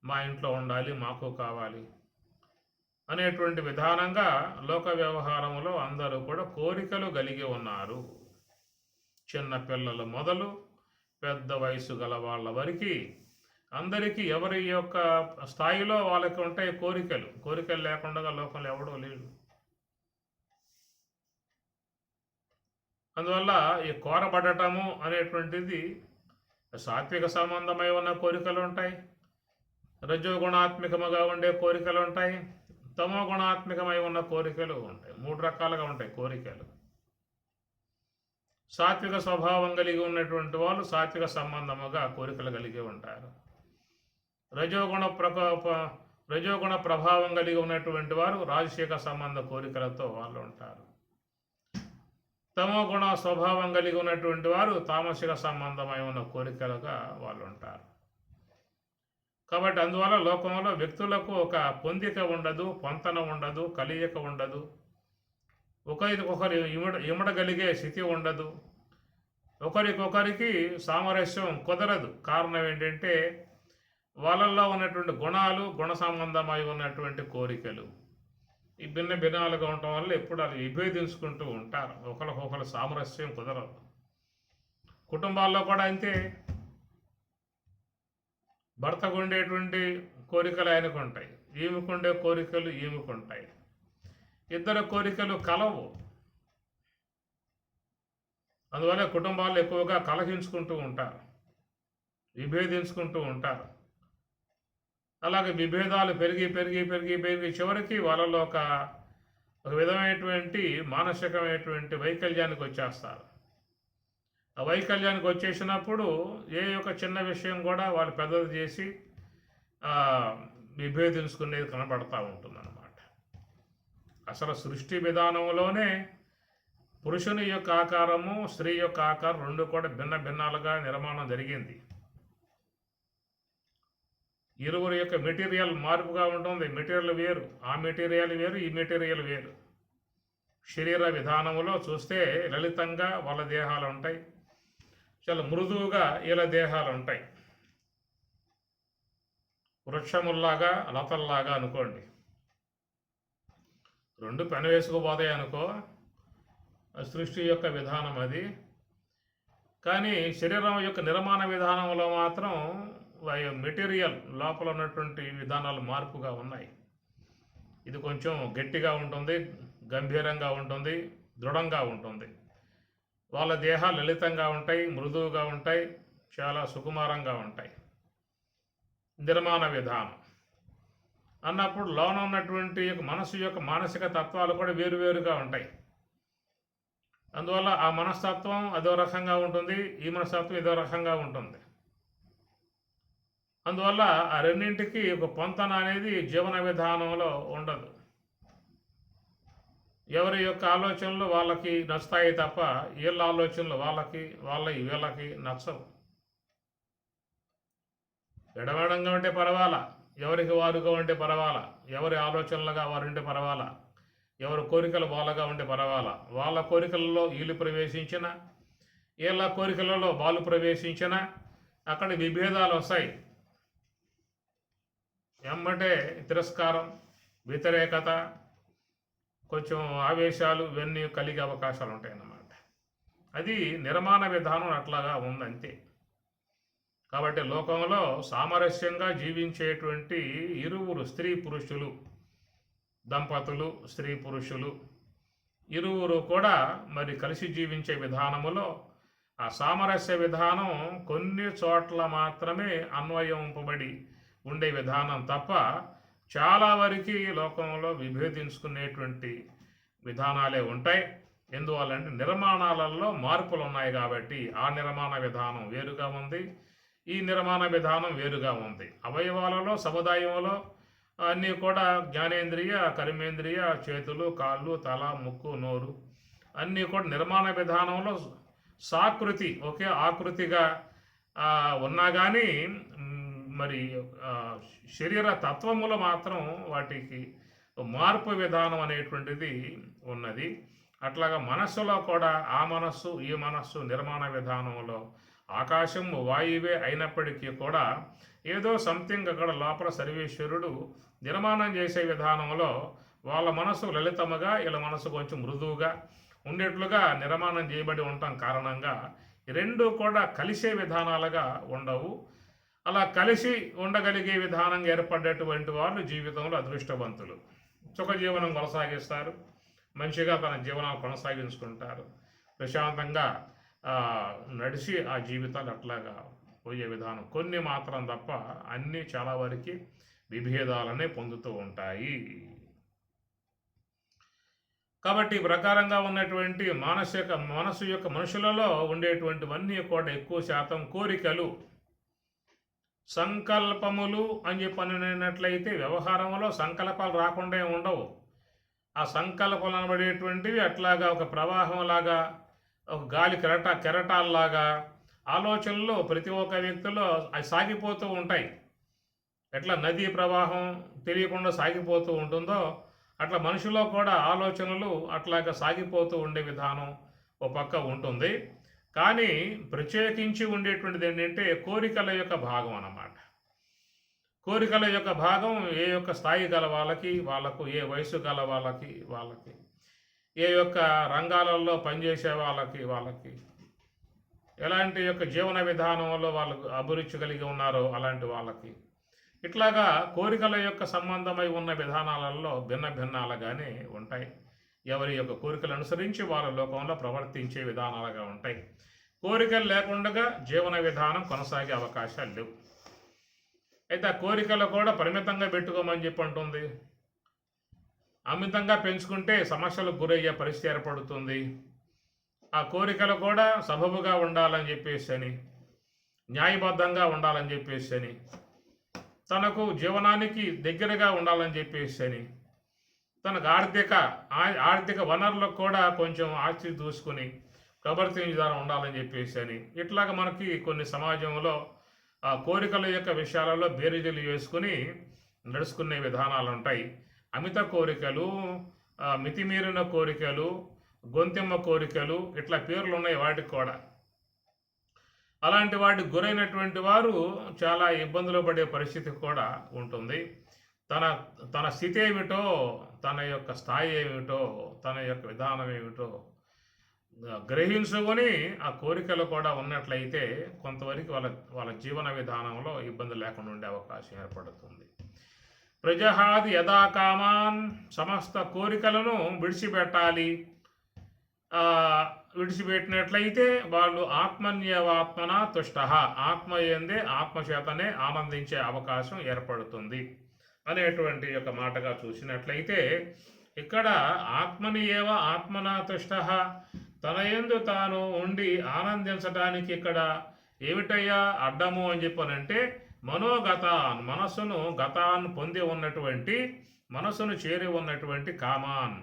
మా ఇంట్లో ఉండాలి, మాకు కావాలి అనేటువంటి విధానంగా లోక వ్యవహారంలో అందరూ కూడా కోరికలు కలిగి ఉన్నారు. చిన్న పిల్లలు మొదలు పెద్ద వయసు గల వాళ్ళ వరకు అందరికీ ఎవరి యొక్క స్థాయిలో వాళ్ళకి ఉంటాయి కోరికలు. కోరికలు లేకుండా లోకంలో ఎవడో లేడు. అందువల్ల ఈ కోరబడటము అనేటువంటిది సాత్విక సంబంధమై ఉన్న కోరికలు ఉంటాయి, రజోగుణాత్మకముగా ఉండే కోరికలు ఉంటాయి, తమో గుణాత్మకమై ఉన్న కోరికలు ఉంటాయి. 3 రకాలుగా ఉంటాయి కోరికలు. సాత్విక స్వభావం కలిగి ఉన్నటువంటి వాళ్ళు సాత్విక సంబంధముగా కోరికలు కలిగి ఉంటారు. రజోగుణ ప్రభావం కలిగి ఉన్నటువంటి వారు రాజశేఖ సంబంధ కోరికలతో వాళ్ళు ఉంటారు. తమో గుణ స్వభావం కలిగి ఉన్నటువంటి వారు తామసిక సంబంధమై ఉన్న కోరికలుగా వాళ్ళు ఉంటారు. కాబట్టి అందువల్ల లోకంలో వ్యక్తులకు ఒక పొందిక ఉండదు, పొంతన ఉండదు, కలియక ఉండదు, ఒకరికొకరు ఇమడగలిగే స్థితి ఉండదు, ఒకరికొకరికి సామరస్యం కుదరదు. కారణం ఏంటంటే వాళ్ళల్లో ఉన్నటువంటి గుణాలు, గుణ సంబంధమై ఉన్నటువంటి కోరికలు ఈ భిన్నాలుగా ఉండటం వల్ల ఎప్పుడు వాళ్ళు విభేదించుకుంటూ ఉంటారు. ఒకరికొకరు సామరస్యం కుదరదు. కుటుంబాల్లో కూడా అంతే. భర్తకు ఉండేటువంటి కోరికలు ఆయనకు ఉంటాయి, ఈమెకుండే కోరికలు ఈమెకుంటాయి. ఇద్దరు కోరికలు కలవు. అందువల్ల కుటుంబాలు ఎక్కువగా కలహించుకుంటూ ఉంటారు, విభేదించుకుంటూ ఉంటారు. అలాగే విభేదాలు పెరిగి చివరికి వాళ్ళలో ఒక విధమైనటువంటి మానసికమైనటువంటి వైకల్యానికి వచ్చేస్తారు. ఆ వైకల్యానికి వచ్చేసినప్పుడు ఏ ఒక చిన్న విషయం కూడా వాళ్ళు పెద్దది చేసి విభేదించుకునేది కనబడతా ఉంటుందన్నమాట. అసలు సృష్టి విధానంలోనే పురుషుని యొక్క ఆకారము, స్త్రీ యొక్క ఆకారం రెండు కూడా భిన్నాలుగా నిర్మాణం జరిగింది. ఇరువురు యొక్క మెటీరియల్ మార్పుగా ఉంటుంది. మెటీరియల్ వేరు, ఆ మెటీరియల్ వేరు, ఈ మెటీరియల్ వేరు. శరీర విధానంలో చూస్తే లలితంగా వాళ్ళ దేహాలు ఉంటాయి, చాలా మృదువుగా వీళ్ళ దేహాలు ఉంటాయి. వృక్షముల్లాగా లతల్లాగా అనుకోండి. రెండు పెనవేసుకుపోతాయి అనుకో, సృష్టి యొక్క విధానం అది. కానీ శరీరం యొక్క నిర్మాణ విధానంలో మాత్రం మెటీరియల్ లోపల ఉన్నటువంటి విధానాలు మార్పుగా ఉన్నాయి. ఇది కొంచెం గట్టిగా ఉంటుంది, గంభీరంగా ఉంటుంది, దృఢంగా ఉంటుంది. వాళ్ళ దేహాలు లలితంగా ఉంటాయి, మృదువుగా ఉంటాయి, చాలా సుకుమారంగా ఉంటాయి. నిర్మాణ విధానం అన్నప్పుడు లోన ఉన్నటువంటి మనసు యొక్క మానసిక తత్వాలు కూడా వేరువేరుగా ఉంటాయి. అందువల్ల ఆ మనస్తత్వం అదో రకంగా ఉంటుంది, ఈ మనస్తత్వం ఇదో రకంగా ఉంటుంది. అందువల్ల ఆ రెండింటికి ఒక పొంతన అనేది జీవన విధానంలో ఉండదు. ఎవరి యొక్క ఆలోచనలు వాళ్ళకి నచ్చుతాయి తప్ప వీళ్ళ ఆలోచనలు వీళ్ళకి నచ్చవు. ఎడమేడంగా ఉంటే పర్వాలా, ఎవరికి వారుగా ఉంటే పర్వాలా, ఎవరి ఆలోచనలుగా వారు ఉంటే పర్వాలా, ఎవరి కోరికలు వాళ్ళగా ఉంటే పర్వాలా, వాళ్ళ కోరికలలో వీళ్ళు ప్రవేశించిన, వీళ్ళ కోరికలలో వాళ్ళు ప్రవేశించిన అక్కడ విభేదాలు వస్తాయి. ఎమ్మటే తిరస్కారం, వ్యతిరేకత, కొంచెం ఆవేశాలు ఇవన్నీ కలిగే అవకాశాలు ఉంటాయన్నమాట. అది నిర్మాణ విధానం అట్లాగా ఉందంతే. కాబట్టి లోకంలో సామరస్యంగా జీవించేటువంటి ఇరువురు స్త్రీ పురుషులు, దంపతులు స్త్రీ పురుషులు ఇరువురు కూడా మరి కలిసి జీవించే విధానములో ఆ సామరస్య విధానం కొన్ని చోట్ల మాత్రమే అన్వయింపబడి ఉండే విధానం తప్ప చాలా వరకు లోకంలో విభేదించుకునేటువంటి విధానాలే ఉంటాయి. ఎందువల్లంటే నిర్మాణాలలో మార్పులు ఉన్నాయి కాబట్టి ఆ నిర్మాణ విధానం వేరుగా ఉంది, ఈ నిర్మాణ విధానం వేరుగా ఉంది. అవయవాలలో సముదాయంలో అన్నీ కూడా జ్ఞానేంద్రియ, కర్మేంద్రియ, చేతులు, కాళ్ళు, తల, ముక్కు, నోరు అన్నీ కూడా నిర్మాణ విధానంలో సాకృతి ఒకే ఆకృతిగా ఉన్నా కానీ మరి శరీర తత్వములో మాత్రం వాటికి మార్పు విధానం అనేటువంటిది ఉన్నది. అట్లాగా మనస్సులో కూడా ఆ మనస్సు ఈ మనస్సు నిర్మాణ విధానంలో ఆకాశం వాయువే అయినప్పటికీ కూడా ఏదో సంథింగ్ అక్కడ లోపల సర్వేశ్వరుడు నిర్మాణం చేసే విధానంలో వాళ్ళ మనసు లలితముగా వీళ్ళ మనసు కొంచెం మృదువుగా ఉండేట్లుగా నిర్మాణం చేయబడి ఉండటం కారణంగా రెండు కూడా కలిసే విధానాలుగా ఉండవు. అలా కలిసి ఉండగలిగే విధానంగా ఏర్పడేటువంటి వాళ్ళు జీవితంలో అదృష్టవంతులు. సుఖజీవనం కొనసాగిస్తారు, మంచిగా తన జీవనాలు కొనసాగించుకుంటారు, ప్రశాంతంగా నడిచి ఆ జీవితాలు అట్లాగా పోయే విధానం. కొన్ని మాత్రం తప్ప అన్నీ చాలా వరకు విభేదాలనే పొందుతూ ఉంటాయి. కాబట్టి ఈ ప్రకారంగా ఉన్నటువంటి మనసు యొక్క మనుషులలో ఉండేటువంటివన్నీ కూడా ఎక్కువ శాతం కోరికలు, సంకల్పములు అని చెప్పినట్లయితే వ్యవహారంలో సంకల్పాలు రాకుండా ఉండవు. ఆ సంకల్పాలు అనబడేటువంటివి అట్లాగా ఒక ప్రవాహంలాగా, ఒక గాలి కెరటాల్లాగా ఆలోచనలు ప్రతి ఒక్క వ్యక్తిలో అవి సాగిపోతూ ఉంటాయి. ఎట్లా నదీ ప్రవాహం తెలియకుండా సాగిపోతూ ఉంటుందో అట్లా మనిషిలో కూడా ఆలోచనలు అట్లాగా సాగిపోతూ ఉండే విధానం ఒక పక్క ఉంటుంది. కానీ ప్రత్యేకించి ఉండేటువంటిది ఏంటంటే కోరికల యొక్క భాగం అన్నమాట. కోరికల యొక్క భాగం ఏ యొక్క స్థాయి గల వాళ్ళకు ఏ వయసు గల వాళ్ళకి ఏ యొక్క రంగాలలో పనిచేసే వాళ్ళకి ఎలాంటి యొక్క జీవన విధానంలో వాళ్ళు అభిరుచి కలిగి ఉన్నారో అలాంటి వాళ్ళకి ఇట్లాగా కోరికల యొక్క సంబంధమై ఉన్న విధానాలలో భిన్నాలుగానే ఉంటాయి. ఎవరి యొక్క కోరికలు అనుసరించి వాళ్ళ లోకంలో ప్రవర్తించే విధానాలుగా ఉంటాయి. కోరికలు లేకుండా జీవన విధానం కొనసాగే అవకాశాలు లేవు. అయితే ఆ కోరికలు కూడా పరిమితంగా పెట్టుకోమని చెప్పి అంటుంది. అమితంగా పెంచుకుంటే సమస్యలకు గురయ్యే పరిస్థితి ఏర్పడుతుంది. ఆ కోరికలు కూడా సబబుగా ఉండాలని చెప్పేసి అని, న్యాయబద్ధంగా ఉండాలని చెప్పేసి అని, తనకు జీవనానికి దగ్గరగా ఉండాలని చెప్పేసి అని, తనకు ఆర్థిక వనరులకు కూడా కొంచెం ఆస్తి దూసుకుని ప్రవర్తించడం ఉండాలని చెప్పేసి అని, ఇట్లాగా మనకి కొన్ని సమాజంలో ఆ కోరికల యొక్క విషయాలలో బేరీజులు వేసుకుని నడుచుకునే విధానాలు ఉంటాయి. అమిత కోరికలు, మితిమీరిన కోరికలు, గొంతెమ్మ కోరికలు ఇట్లా పేర్లు ఉన్నాయి వాటికి కూడా. అలాంటి వాటికి గురైనటువంటి వారు చాలా ఇబ్బందులు పడే పరిస్థితి కూడా ఉంటుంది. తన స్థితి ఏమిటో, తన యొక్క స్థాయి ఏమిటో, తన యొక్క విధానం ఏమిటో గ్రహించుకొని ఆ కోరికలు కూడా ఉన్నట్లయితే కొంతవరకు వాళ్ళ జీవన విధానంలో ఇబ్బంది లేకుండా ఉండే అవకాశం ఏర్పడుతుంది. ప్రజహాది యథాకామాన్, సమస్త కోరికలను విడిచిపెట్టాలి. విడిచిపెట్టినట్లయితే వాళ్ళు ఆత్మన్యవాత్మన తుష్ట, ఆత్మచేతనే ఆనందించే అవకాశం ఏర్పడుతుంది అనేటువంటి యొక్క మాటగా చూసినట్లయితే ఇక్కడ ఆత్మని ఏవ ఆత్మనా తుష్ట, తన యందు తాను ఉండి ఆనందించడానికి ఇక్కడ ఏమిటయ్యా అడ్డము అని చెప్పనంటే మనోగతాన్, మనస్సును గతాన్ పొంది ఉన్నటువంటి, మనస్సును చేరి ఉన్నటువంటి కామాన్,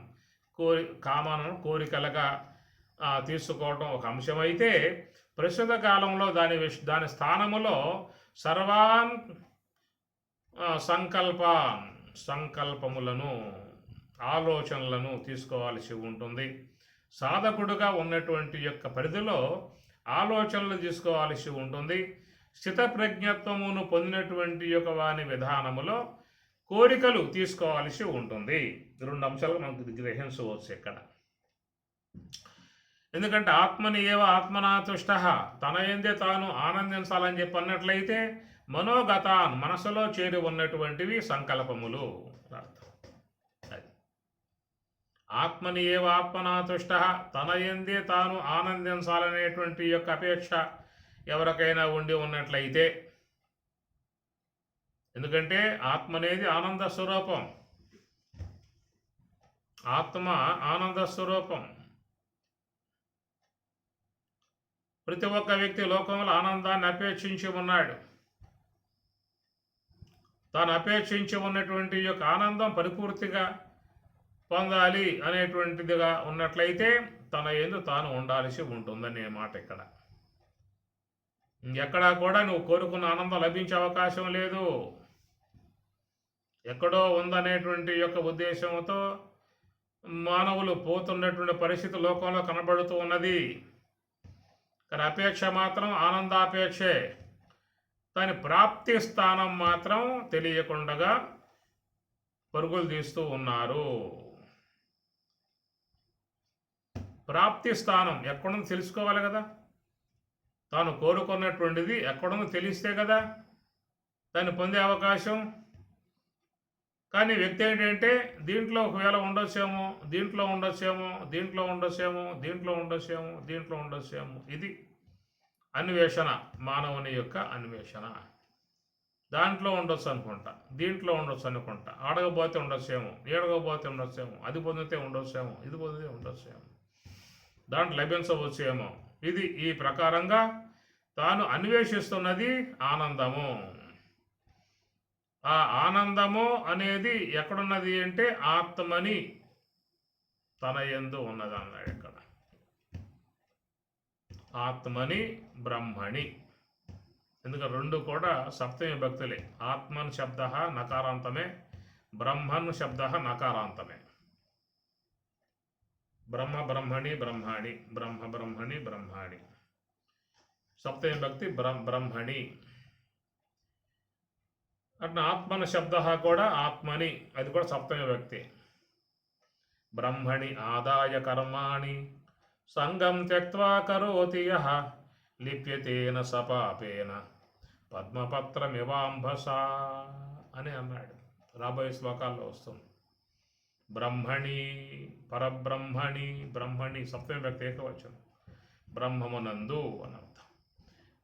కామను కోరికలుగా తీసుకోవడం ఒక అంశం అయితే, ప్రస్తుత కాలంలో దాని స్థానములో సర్వాన్ సంకల్పములను, ఆలోచనలను తీసుకోవాల్సి ఉంటుంది. సాధకుడుగా ఉన్నటువంటి యొక్క పరిధిలో ఆలోచనలు తీసుకోవాల్సి ఉంటుంది. స్థితప్రజ్ఞత్వమును పొందినటువంటి యొక్క వాని విధానములో కోరికలు తీసుకోవాల్సి ఉంటుంది. 2 అంశాలు మనకు గ్రహించవచ్చు ఇక్కడ. ఎందుకంటే ఆత్మని ఏవ ఆత్మనాతుష్ట, తన ఎందే తాను ఆనందించాలని చెప్పి అన్నట్లయితే మనోగతాన్, మనసులో చేరి ఉన్నటువంటివి సంకల్పములు అర్థం. అది ఆత్మని ఏవ ఆత్మనాతుష్ట, తన ఎందే తాను ఆనందించాలనేటువంటి యొక్క అపేక్ష ఎవరికైనా ఉండి ఉన్నట్లయితే, ఎందుకంటే ఆత్మ అనేది ఆనంద స్వరూపం, ఆత్మ ఆనంద స్వరూపం. ప్రతి ఒక్క వ్యక్తి లోకంలో ఆనందాన్ని అపేక్షించి ఉన్నాడు. తాను అపేక్షించి ఉన్నటువంటి యొక్క ఆనందం పరిపూర్తిగా పొందాలి అనేటువంటిదిగా ఉన్నట్లయితే తన యందు తాను ఉండాల్సి ఉంటుందనే మాట ఇక్కడ. ఎక్కడా కూడా నువ్వు కోరుకున్న ఆనందం లభించే అవకాశం లేదు. ఎక్కడో ఉందనేటువంటి యొక్క ఉద్దేశంతో మానవులు పోతున్నటువంటి పరిస్థితి లోకంలో కనబడుతూ ఉన్నది. కానీ అపేక్ష మాత్రం ఆనందాపేక్షే. దాని ప్రాప్తి స్థానం మాత్రం తెలియకుండా పరుగులు తీస్తూ ఉన్నారు. ప్రాప్తి స్థానం ఎక్కడుందో తెలుసుకోవాలి కదా. తాను కోరుకున్నటువంటిది ఎక్కడుందో తెలిస్తే కదా దాన్ని పొందే అవకాశం. కానీ వ్యక్తి ఏంటంటే దీంట్లో ఒకవేళ ఉండొచ్చేమో, దీంట్లో ఉండొచ్చేమో, దీంట్లో ఉండొచ్చేమో, దీంట్లో ఉండొచ్చేమో, దీంట్లో ఉండొచ్చేమో, ఇది అన్వేషణ, మానవుని యొక్క అన్వేషణ. దాంట్లో ఉండొచ్చు అనుకుంటా, దీంట్లో ఉండొచ్చు అనుకుంటా, ఆడకపోతే ఉండొచ్చేమో, ఏడకపోతే ఉండొచ్చేమో, అది పొందితే ఉండొచ్చేమో, ఇది పొందితే ఉండొచ్చేమో, దాంట్లో లభించవచ్చేమో. ఇది ఈ ప్రకారంగా తాను అన్వేషిస్తున్నది ఆనందము. ఆ ఆనందము అనేది ఎక్కడున్నది అంటే ఆత్మని తన యందు ఉన్నది అన్నాడు ఇక్కడ. ఆత్మని బ్రహ్మణి, ఎందుకంటే 2 కూడా సప్తమి భక్తులే. ఆత్మన్ శబ్ద నకారాంతమే, బ్రహ్మన్ శబ్ద నకారాంతమే. బ్రహ్మ బ్రహ్మణి బ్రహ్మాణి, బ్రహ్మ బ్రహ్మణి బ్రహ్మాణి. సప్తమి భక్తి బ్రహ్మణి. అట్లా ఆత్మన శబ్ద కూడా ఆత్మని, అది కూడా సప్తమి భక్తి. బ్రహ్మణి ఆదాయ కర్మాణి సంగం త్యక్త్వా కరోతి యః లిప్యతేన సపాపేన పద్మపత్రమివాంభసా అని అన్నాడు. రాబోయే శ్లోకాల్లో వస్తుంది. బ్రహ్మణి, పరబ్రహ్మణి, బ్రహ్మణి సప్తమి భక్తి ఏకవచనం, బ్రహ్మమునందు అనర్థం.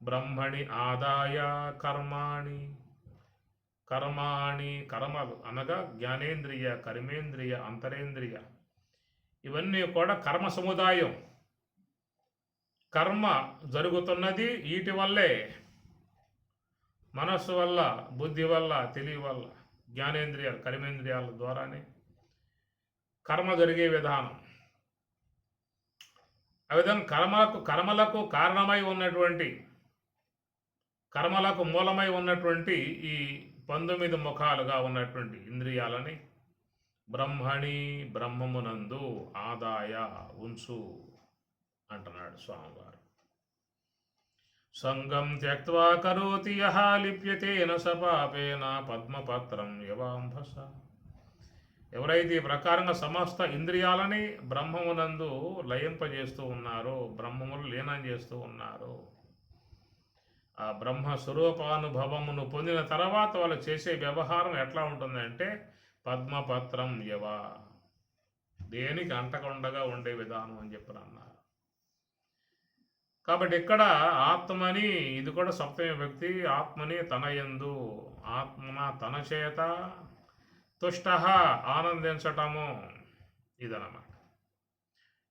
బ్రహ్మణి ఆదాయ కర్మాణి, కర్మాణి కర్మలు అనగా జ్ఞానేంద్రియ, కర్మేంద్రియ, అంతరేంద్రియ, ఇవన్నీ కూడా కర్మ సముదాయం. కర్మ జరుగుతున్నది వీటి వల్లే, మనస్సు వల్ల, బుద్ధి వల్ల, తెలివి వల్ల, జ్ఞానేంద్రియాలు, కర్మేంద్రియాల ద్వారానే కర్మ జరిగే విధానం. ఆ విధంగా కర్మలకు కారణమై ఉన్నటువంటి, కర్మలకు మూలమై ఉన్నటువంటి ఈ 19 ముఖాలుగా ఉన్నటువంటి ఇంద్రియాలని బ్రహ్మణి, బ్రహ్మమునందు ఆదాయ ఉంచు అంటున్నాడు స్వామివారు. సంగం త్యక్త్వా కరోతి యః లిప్యతేన సపాపేన పద్మపత్రం యవాంభస. ఎవరైతే ఈ ప్రకారంగా సమస్త ఇంద్రియాలని బ్రహ్మమునందు లయింపజేస్తూ ఉన్నారో, బ్రహ్మములు లీనం చేస్తూ ఉన్నారో, ఆ బ్రహ్మ స్వరూపానుభవమును పొందిన తర్వాత వాళ్ళు చేసే వ్యవహారం ఎట్లా ఉంటుందంటే పద్మపత్రం యవ, దేనికి అంటకుండగా ఉండే విధానం అని చెప్పి అన్నారు. కాబట్టి ఇక్కడ ఆత్మని, ఇది కూడా సప్తమి వ్యక్తి, ఆత్మని తన యందు, ఆత్మన తన చేత తుష్ట ఆనందించటము, ఇదన్నమాట.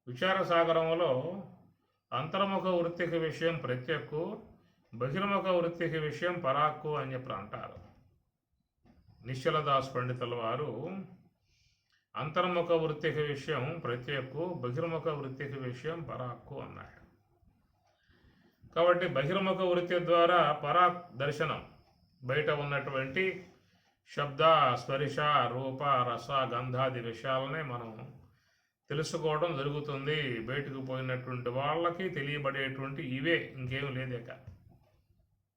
విచారసాగరంలో అంతర్ముఖ వృత్తికి విషయం ప్రత్యక్కు, బహిర్ముఖ వృత్తికి విషయం పరాక్కు అని చెప్పి అంటారు. నిశ్చలదాస్ పండితుల వారు అంతర్ముఖ వృత్తిక విషయం ప్రత్యక్కు, బహిర్ముఖ వృత్తిక విషయం పరాక్కు అన్నాడు. కాబట్టి బహిర్ముఖ వృత్తి ద్వారా పరాక్ దర్శనం, బయట ఉన్నటువంటి శబ్ద, స్పర్శ, రూప, రస, గంధాది విషయాలనే మనం తెలుసుకోవడం జరుగుతుంది. బయటకు పోయినటువంటి వాళ్ళకి తెలియబడేటువంటి ఇవే, ఇంకేం లేదేక.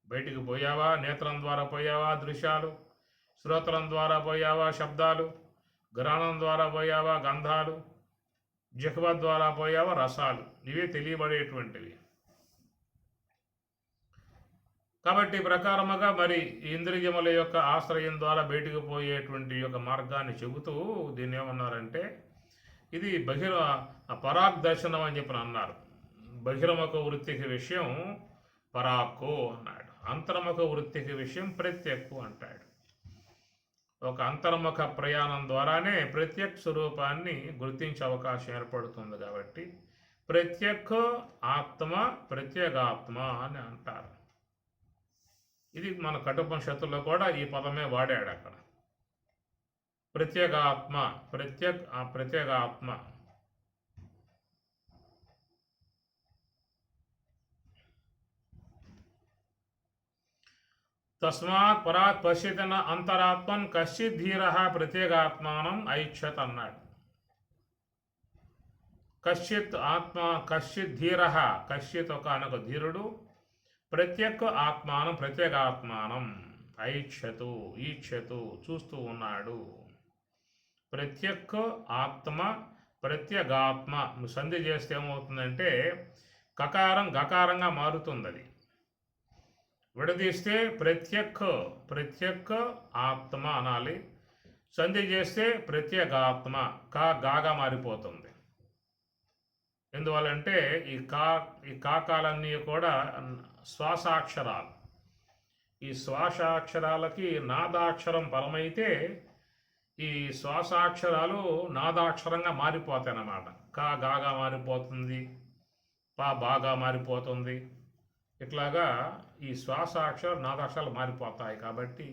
బయటికి పోయావా, నేత్రం ద్వారా పోయావా దృశ్యాలు, శ్రోత్రం ద్వారా పోయావా శబ్దాలు, గ్రహణం ద్వారా పోయావా గంధాలు, జిహ్వ ద్వారా పోయావా రసాలు, ఇవే తెలియబడేటువంటివి. కాబట్టి ప్రకారముగా మరి ఇంద్రియముల యొక్క ఆశ్రయం ద్వారా బయటికి పోయేటువంటి యొక్క మార్గాన్ని చెబుతూ దీన్ని ఏమన్నారంటే ఇది పరాక్ దర్శనం అని చెప్పి అన్నారు. బహిర్ముఖ వృత్తికి విషయం పరాక్కు అన్నాడు, అంతర్ముఖ వృత్తికి విషయం ప్రత్యక్కు అంటాడు. ఒక అంతర్ముఖ ప్రయాణం ద్వారానే ప్రత్యక్ స్వరూపాన్ని గుర్తించే అవకాశం ఏర్పడుతుంది. కాబట్టి ప్రత్యక్ ఆత్మ, ప్రత్యేగాత్మ అని అంటారు. ఇది మన కఠోపనిషత్తుల్లో కూడా ఈ పదమే వాడాడు అక్కడ. ప్రత్యేగాత్మ, ప్రత్యేగాత్మ. తస్మాత్ పరాత్ పశ్యతిన అంతరాత్మన్ కశ్చిత్ ధీర ప్రత్యేగాత్మానం ఐక్షత్ అన్నాడు. కశ్చిత్ ఆత్మ, కశ్చిత్ ధీర, కశ్చిత్ ఒకనొక ధీరుడు, ప్రత్యేక ఆత్మానం, ప్రత్యేగాత్మానం ఐక్షతు, ఈక్షతు చూస్తూ ఉన్నాడు. ప్రత్యేక ఆత్మ, ప్రత్యేగాత్మ సంధి చేస్తే ఏమవుతుందంటే కకారం గకారంగా మారుతుంది. అది విడదీస్తే ప్రత్యేక ఆత్మ అనాలి. సంధి చేస్తే ప్రత్యేగాత్మ గాగా మారిపోతుంది. ఎందువల్లంటే ఈ కాకాలన్నీ కూడా శ్వాసాక్షరాలు. ఈ శ్వాసాక్షరాలకి నాదాక్షరం పరమైతే ఈ శ్వాసాక్షరాలు నాదాక్షరంగా మారిపోతాయి అన్నమాట. గాగా మారిపోతుంది, బాగా మారిపోతుంది. ఇట్లాగా ఈ శ్వాసాక్షరం నాదాక్షరాలు మారిపోతాయి. కాబట్టి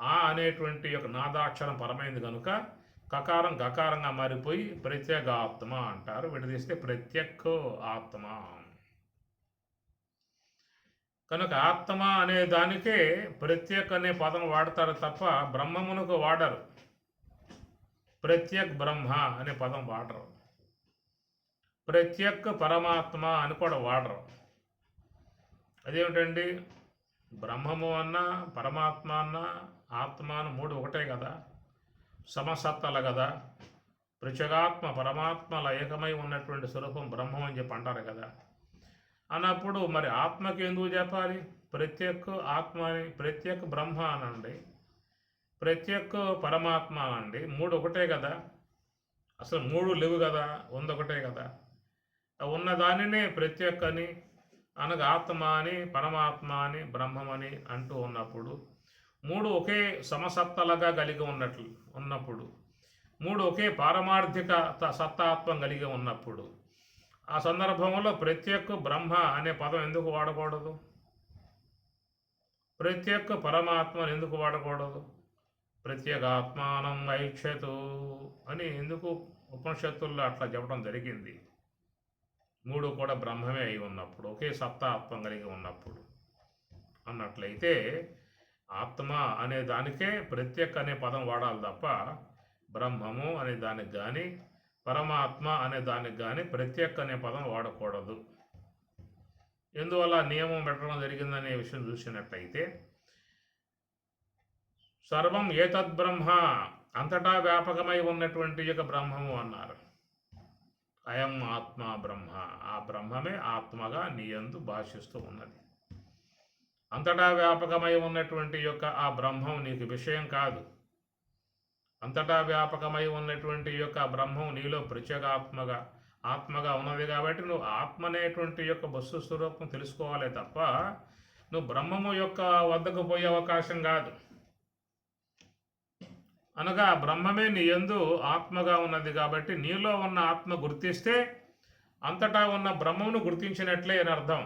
అనేటువంటి యొక్క నాదాక్షరం పరమైంది కనుక కకారం గకారంగా మారిపోయి ప్రత్యేగాత్మ అంటారు. విడదీస్తే ప్రత్యేక ఆత్మ. కనుక ఆత్మ అనే దానికే ప్రత్యేక్ అనే పదం వాడతారు తప్ప బ్రహ్మమునకు వాడరు. ప్రత్యేక్ బ్రహ్మ అనే పదం వాడరు. ప్రత్యేక్ పరమాత్మ అని కూడా వాడరు. అదేమిటండి, బ్రహ్మము అన్నా పరమాత్మ అన్నా ఆత్మ అని మూడు ఒకటే కదా, సమసత్తల కదా. ప్రత్యేగాత్మ పరమాత్మల ఏకమై ఉన్నటువంటి స్వరూపం బ్రహ్మం అని చెప్పి అంటారు కదా. అన్నప్పుడు మరి ఆత్మకి ఎందుకు చెప్పాలి ప్రత్యేక ఆత్మ అని? ప్రత్యేక బ్రహ్మ అనండి, ప్రత్యేక పరమాత్మ అనండి, మూడు ఒకటే కదా. అసలు మూడు లేవు కదా, ఒకటే కదా. ఉన్న దానినే ప్రత్యేక అని అనగా ఆత్మ అని, పరమాత్మ అని, బ్రహ్మమని అంటూ ఉన్నప్పుడు మూడు ఒకే సమసత్తలుగా కలిగి ఉన్నప్పుడు మూడు ఒకే పారమార్థిక సత్తాత్వం కలిగి ఉన్నప్పుడు ఆ సందర్భంలో ప్రత్యేక బ్రహ్మ అనే పదం ఎందుకు వాడకూడదు? ప్రత్యేక పరమాత్మను ఎందుకు వాడకూడదు? ప్రత్యేగాత్మానం ఐక్షతు అని ఎందుకు ఉపనిషత్తుల్లో అట్లా చెప్పడం జరిగింది? మూడు కూడా బ్రహ్మమే అయి ఉన్నప్పుడు, ఒకే సత్తాత్వం కలిగి ఉన్నప్పుడు అన్నట్లయితే ఆత్మ అనే దానికే ప్రత్యేక అనే పదం వాడాలి తప్ప బ్రహ్మము అనే దానికి కానీ పరమాత్మ అనే దానికి కానీ ప్రత్యేక అనే పదం వాడకూడదు. ఎందువల్ల నియమం పెట్టడం జరిగిందనే విషయం చూసినట్లయితే సర్వం ఏతద్బ్రహ్మ, అంతటా వ్యాపకమై ఉన్నటువంటి యొక్క బ్రహ్మము అన్నారు. అయం ఆత్మ బ్రహ్మ, ఆ బ్రహ్మమే ఆత్మగా నీయందు భాషిస్తూ ఉన్నది. అంతటా వ్యాపకమై ఉన్నటువంటి యొక్క ఆ బ్రహ్మం నీకు విషయం కాదు. అంతటా వ్యాపకమై ఉన్నటువంటి యొక్క బ్రహ్మం నీలో ఆత్మగా ఉన్నది. కాబట్టి నువ్వు ఆత్మ అనేటువంటి యొక్క వస్తు స్వరూపం తెలుసుకోవాలి తప్ప నువ్వు బ్రహ్మము యొక్క వద్దకు పోయే అవకాశం కాదు. అనగా బ్రహ్మమే నీ యందు ఆత్మగా ఉన్నది. కాబట్టి నీలో ఉన్న ఆత్మ గుర్తిస్తే అంతటా ఉన్న బ్రహ్మమును గుర్తించినట్లే అని అర్థం.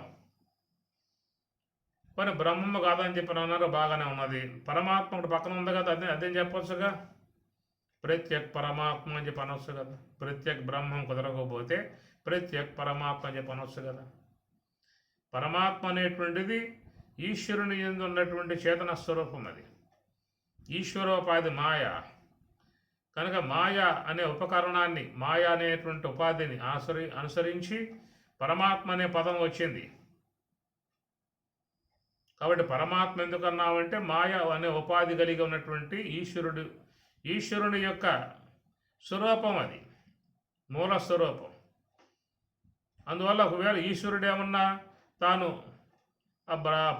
మరి బ్రహ్మము కాదని చెప్పిన అన్నారు, బాగానే ఉన్నది. పరమాత్మ పక్కన ఉంది కదా, అదేం చెప్పొచ్చుగా. ప్రత్యక్ పరమాత్మ అని చెప్పి అనొచ్చు కదా. ప్రత్యక్ బ్రహ్మం కుదరకపోతే ప్రత్యక్ పరమాత్మ అని చెప్పి అనొచ్చు కదా. పరమాత్మ అనేటువంటిది ఈశ్వరుని యందు ఉన్నటువంటి చేతన స్వరూపం. అది ఈశ్వరోపాధి మాయ కనుక మాయ అనే ఉపకరణాన్ని, మాయ అనేటువంటి ఉపాధిని అనుసరించి పరమాత్మ అనే పదం వచ్చింది. కాబట్టి పరమాత్మ ఎందుకన్నామంటే మాయ అనే ఉపాధి కలిగి ఉన్నటువంటి ఈశ్వరుని యొక్క స్వరూపం, అది మూల స్వరూపం. అందువల్ల ఒకవేళ ఈశ్వరుడు ఏమన్నా తాను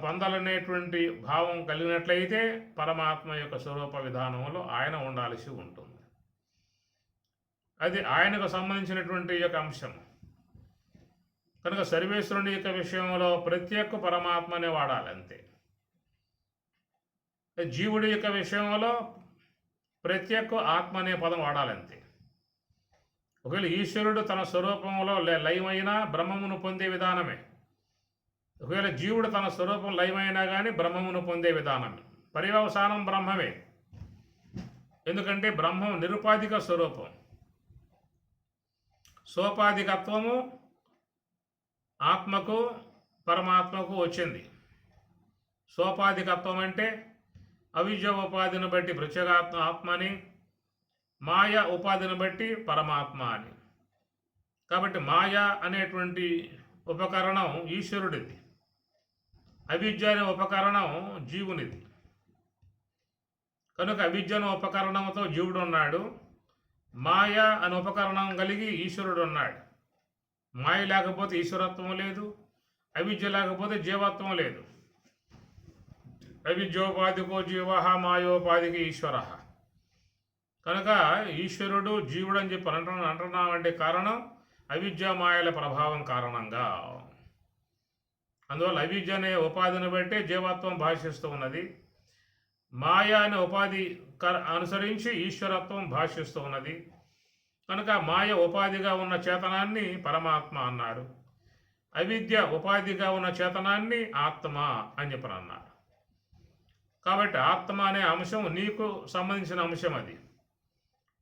పొందాలనేటువంటి భావం కలిగినట్లయితే పరమాత్మ యొక్క స్వరూప విధానంలో ఆయన ఉండాల్సి ఉంటుంది. అది ఆయనకు సంబంధించినటువంటి యొక్క అంశం కనుక సర్వేశ్వరుని యొక్క విషయంలో ప్రత్యేక పరమాత్మనే వాడాలి అంతే. జీవుడి యొక్క విషయంలో ప్రత్యేక ఆత్మ అనే పదం వాడాలంతే. ఒకవేళ ఈశ్వరుడు తన స్వరూపంలో లయమైన బ్రహ్మమును పొందే విధానమే. ఒకవేళ జీవుడు తన స్వరూపం లయమైనా కానీ బ్రహ్మమును పొందే విధానమే. పర్యవసానం బ్రహ్మమే. ఎందుకంటే బ్రహ్మం నిరుపాధిక స్వరూపం. సోపాధికత్వము ఆత్మకు పరమాత్మకు వచ్చింది. సోపాధికత్వం అంటే అవిద్య ఉపాధిని బట్టి ప్రత్యేగాత్మ ఆత్మని, మాయ ఉపాధిని బట్టి పరమాత్మ అని. కాబట్టి మాయ అనేటువంటి ఉపకరణం ఈశ్వరుడిది, అవిద్య అనే ఉపకరణం జీవునిది. కనుక అవిద్యను ఉపకరణంతో జీవుడు ఉన్నాడు, మాయ అనే ఉపకరణం కలిగి ఈశ్వరుడు ఉన్నాడు. మాయ లేకపోతే ఈశ్వరత్వం లేదు, అవిద్య లేకపోతే జీవత్వం లేదు. అవిద్యోపాధికో జీవ, మాయోపాధికి ఈశ్వర. కనుక ఈశ్వరుడు జీవుడు అని చెప్పి అంటున్నామంటే కారణం అవిద్య మాయల ప్రభావం కారణంగా. అందువల్ల అవిద్య అనే ఉపాధిని బట్టి జీవత్వం భాషిస్తూ ఉన్నది, మాయ అనే ఉపాధి అనుసరించి ఈశ్వరత్వం భాషిస్తూ ఉన్నది. కనుక మాయ ఉపాధిగా ఉన్న చేతనాన్ని పరమాత్మ అన్నారు, అవిద్య ఉపాధిగా ఉన్న చేతనాన్ని ఆత్మ అని చెప్పని అన్నారు. కాబట్టి ఆత్మ అనే అంశం నీకు సంబంధించిన అంశం, అది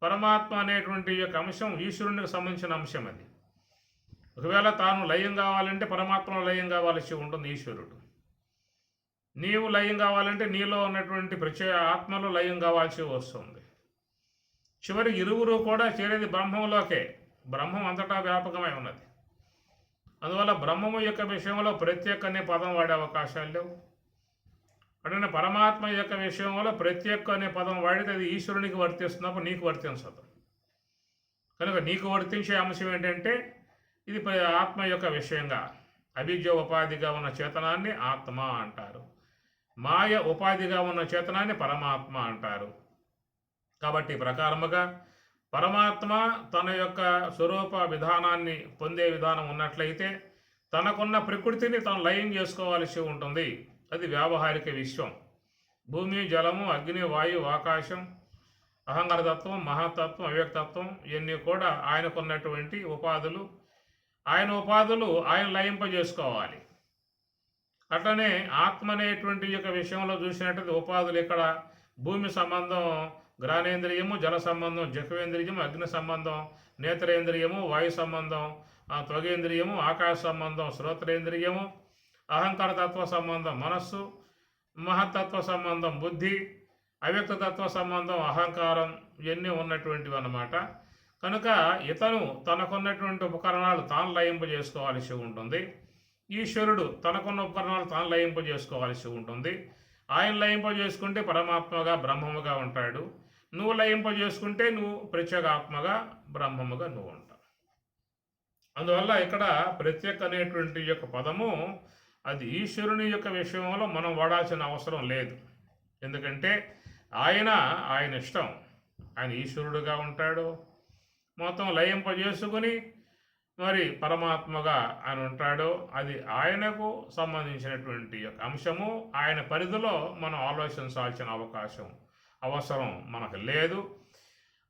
పరమాత్మ అనేటువంటి యొక్క అంశం ఈశ్వరునికి సంబంధించిన అంశం. అది ఒకవేళ తాను లయం కావాలంటే పరమాత్మలో లయం కావాల్సి ఉంటుంది ఈశ్వరుడు. నీవు లయం కావాలంటే నీలో ఉన్నటువంటి ప్రత్యేక ఆత్మలో లయం కావాల్సి వస్తుంది. చివరి ఇరువురు కూడా చేరేది బ్రహ్మంలోకే. బ్రహ్మం అంతటా వ్యాపకమై ఉన్నది. అందువల్ల బ్రహ్మము యొక్క విషయంలో ప్రత్యేక అనే పదం వాడే అవకాశాలు లేవు. అంటే పరమాత్మ యొక్క విషయంలో ప్రత్యేక అనే పదం వాడితే అది ఈశ్వరునికి వర్తిస్తున్నప్పుడు నీకు వర్తించదు. కనుక నీకు వర్తించే అంశం ఏంటంటే ఇది ఆత్మ యొక్క విషయంగా అవిద్య ఉపాధిగా ఉన్న చేతనాన్ని ఆత్మ అంటారు, మాయ ఉపాధిగా ఉన్న చేతనాన్ని పరమాత్మ అంటారు. కాబట్టి ప్రకారముగా పరమాత్మ తన యొక్క స్వరూప విధానాన్ని పొందే విధానం ఉన్నట్లయితే తనకున్న ప్రకృతిని తను లయం చేసుకోవాల్సి ఉంటుంది. అది వ్యావహారిక విశ్వం. భూమి, జలము, అగ్ని, వాయువు, ఆకాశం, అహంకారతత్వం, మహాతత్వం, అవ్యక్తత్వం ఇవన్నీ కూడా ఆయనకున్నటువంటి ఉపాధులు. ఆయన ఉపాధులు ఆయన లయింపజేసుకోవాలి. అట్లనే ఆత్మ అనేటువంటి యొక్క విషయంలో చూసినట్టు ఉపాధులు ఇక్కడ భూమి సంబంధం గ్రానేంద్రియము, జల సంబంధం జఖవేంద్రియము, అగ్ని సంబంధం నేత్రేంద్రియము, వాయు సంబంధం త్వగేంద్రియము, ఆకాశ సంబంధం శ్రోత్రేంద్రియము, అహంకారతత్వ సంబంధం మనస్సు, మహత్తత్వ సంబంధం బుద్ధి, అవ్యక్తతత్వ సంబంధం అహంకారం ఇవన్నీ ఉన్నటువంటివి అన్నమాట. కనుక ఇతను తనకున్నటువంటి ఉపకరణాలు తాను లయింపజేసుకోవాల్సి ఉంటుంది. ఈశ్వరుడు తనకున్న ఉపకరణాలు తాను లయింపజేసుకోవాల్సి ఉంటుంది. ఆయన లయింపజేసుకుంటే పరమాత్మగా బ్రహ్మముగా ఉంటాడు. నువ్వు లయింపజేసుకుంటే నువ్వు ప్రత్యేగాత్మగా బ్రహ్మముగా నువ్వు ఉంటావు. అందువల్ల ఇక్కడ ప్రత్యేక అనేటువంటి యొక్క పదము అది ఈశ్వరుని యొక్క విషయంలో మనం వాడాల్సిన అవసరం లేదు. ఎందుకంటే ఆయన ఇష్టం, ఆయన ఈశ్వరుడుగా ఉంటాడు. మొత్తం లయింపజేసుకుని మరి పరమాత్మగా ఆయన ఉంటాడు. అది ఆయనకు సంబంధించినటువంటి యొక్క అంశము. ఆయన పరిధిలో మనం ఆలోచించాల్సిన అవసరం మనకు లేదు.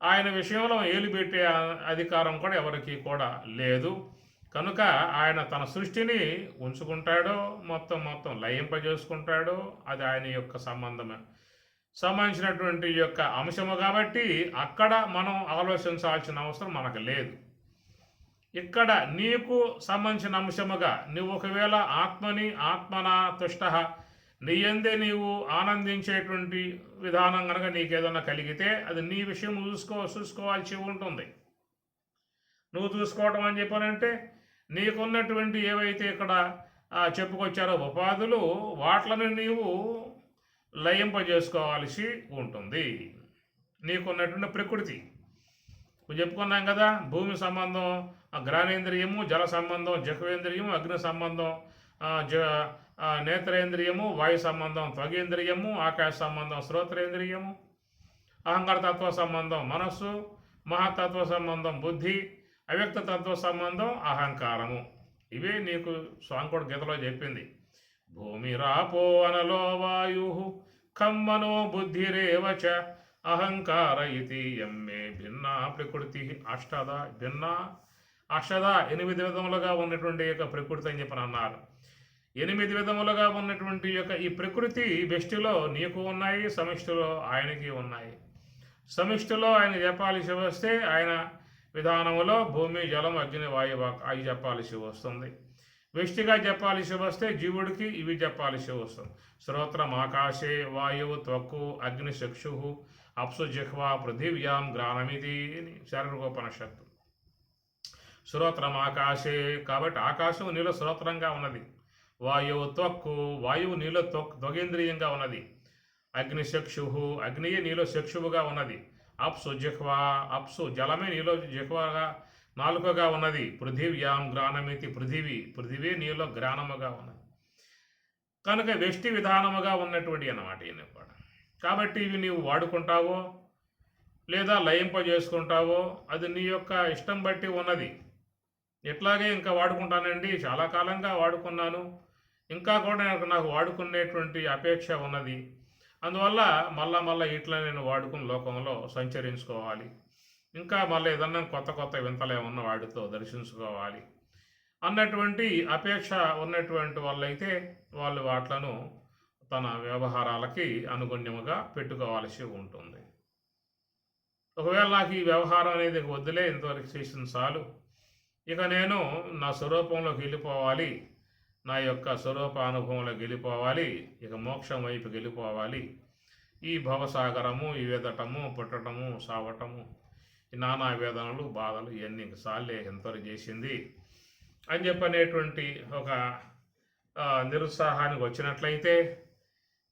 ఆయన విషయంలో ఏలుబెట్టే అధికారం కూడా ఎవరికి కూడా లేదు. కనుక ఆయన తన సృష్టిని ఉంచుకుంటాడు, మొత్తం లయింపజేసుకుంటాడు. అది ఆయన యొక్క సంబంధమే. సంబంధించినటువంటి యొక్క అంశము కాబట్టి అక్కడ మనం ఆలోచించాల్సిన అవసరం మనకు లేదు. ఇక్కడ నీకు సంబంధించిన అంశముగా నువ్వు ఒకవేళ ఆత్మనా తుష్ట నీ నీవు ఆనందించేటువంటి విధానం కనుక నీకేదన్నా కలిగితే అది నీ విషయం చూసుకోవాల్సి ఉంటుంది. నువ్వు చూసుకోవటం అని చెప్పానంటే నీకున్నటువంటి ఏవైతే ఇక్కడ చెప్పుకొచ్చారో ఉపాధులు వాట్లను నీవు లయింపజేసుకోవాల్సి ఉంటుంది. నీకున్నటువంటి ప్రకృతి చెప్పుకున్నాం కదా, భూమి సంబంధం ఘ్రాణేంద్రియము, జల సంబంధం జహ్వేంద్రియము, అగ్ని సంబంధం నేత్రేంద్రియము, వాయు సంబంధం త్వగేంద్రియము, ఆకాశ సంబంధం శ్రోత్రేంద్రియము, అహంకార తత్వ సంబంధం మనస్సు, మహాతత్వ సంబంధం బుద్ధి, అవ్యక్త తత్వ సంబంధం అహంకారము. ఇవే నీకు స్వాంకుడు గీతలో చెప్పింది. భూమి రాపో అనలో వాయు కమ్మనో బుద్ధిరేవచ అహంకార ఇది ఎమ్మే భిన్న ప్రకృతి అష్టద 8 విధములుగా ఉన్నటువంటి యొక్క ప్రకృతి అని చెప్పని అన్నారు. 8 విధములుగా ఉన్నటువంటి యొక్క ఈ ప్రకృతి వ్యష్టిలో నీకు ఉన్నాయి, సమిష్టిలో ఆయనకి ఉన్నాయి. సమిష్టిలో ఆయన చెప్పాల్సి వస్తే ఆయన విధానములో భూమి జలం అగ్ని వాయువు అవి చెప్పాల్సి వస్తుంది. వ్యష్టిగా చెప్పాల్సి వస్తే జీవుడికి ఇవి చెప్పాల్సి వస్తుంది. శ్రోత్రం ఆకాశే వాయువు త్వక్కు అగ్ని చక్షు అప్సు జిహ్వా పృథివ్యాం గ్రాణమిది శారీరకోపనిషత్తు. శ్రోత్రం ఆకాశే కాబట్టి ఆకాశం నీలో శ్రోత్రంగా ఉన్నది. వాయువు త్వక్కు వాయువు నీలో త్వగేంద్రియంగా ఉన్నది. అగ్ని చక్షు అగ్నియే నీలో చక్షువుగా ఉన్నది. అప్సు జిహ్వా అప్సు జలమే నీలో జిహ్వగా నాలుకగా ఉన్నది. పృథివ్యాం గ్రాణమితి పృథివీ నీలో గ్రాణముగా ఉన్నది. కనుక వ్యష్టి విధానముగా ఉన్నటువంటి అన్నమాట ఈయన కూడా. కాబట్టి ఇవి నీవు వాడుకుంటావో లేదా లయింపజేసుకుంటావో అది నీ యొక్క ఇష్టం బట్టి ఉన్నది. ఎట్లాగే ఇంకా వాడుకుంటానండి, చాలా కాలంగా వాడుకున్నాను, ఇంకా కూడా నాకు వాడుకునేటువంటి అపేక్ష ఉన్నది, అందువల్ల మళ్ళా ఇట్లా నేను వాడుకుని లోకంలో సంచరించుకోవాలి, ఇంకా మళ్ళీ ఏదన్నా కొత్త వింతలు ఏమన్నా వాడితో దర్శించుకోవాలి అన్నటువంటి అపేక్ష ఉన్నటువంటి వాళ్ళైతే వాళ్ళు వాట్లను తన వ్యవహారాలకి అనుగుణ్యముగా పెట్టుకోవాల్సి ఉంటుంది. ఒకవేళ నాకు ఈ వ్యవహారం అనేది వద్దులే, ఇంతవరకు చేసిన చాలు, ఇక నేను నా స్వరూపంలోకి వెళ్ళిపోవాలి, నా యొక్క స్వరూప అనుభవంలోకి వెళ్ళిపోవాలి, ఇక మోక్షం వైపుకి వెళ్ళిపోవాలి, ఈ భవసాగరము ఈ వేదటము పుట్టటము సావటము ఈ నానా వేదనలు బాధలు ఇవన్నీ ఇంక సాలే ఎంతవరకు చేసింది అని చెప్పనేటువంటి ఒక నిరుత్సాహానికి వచ్చినట్లయితే,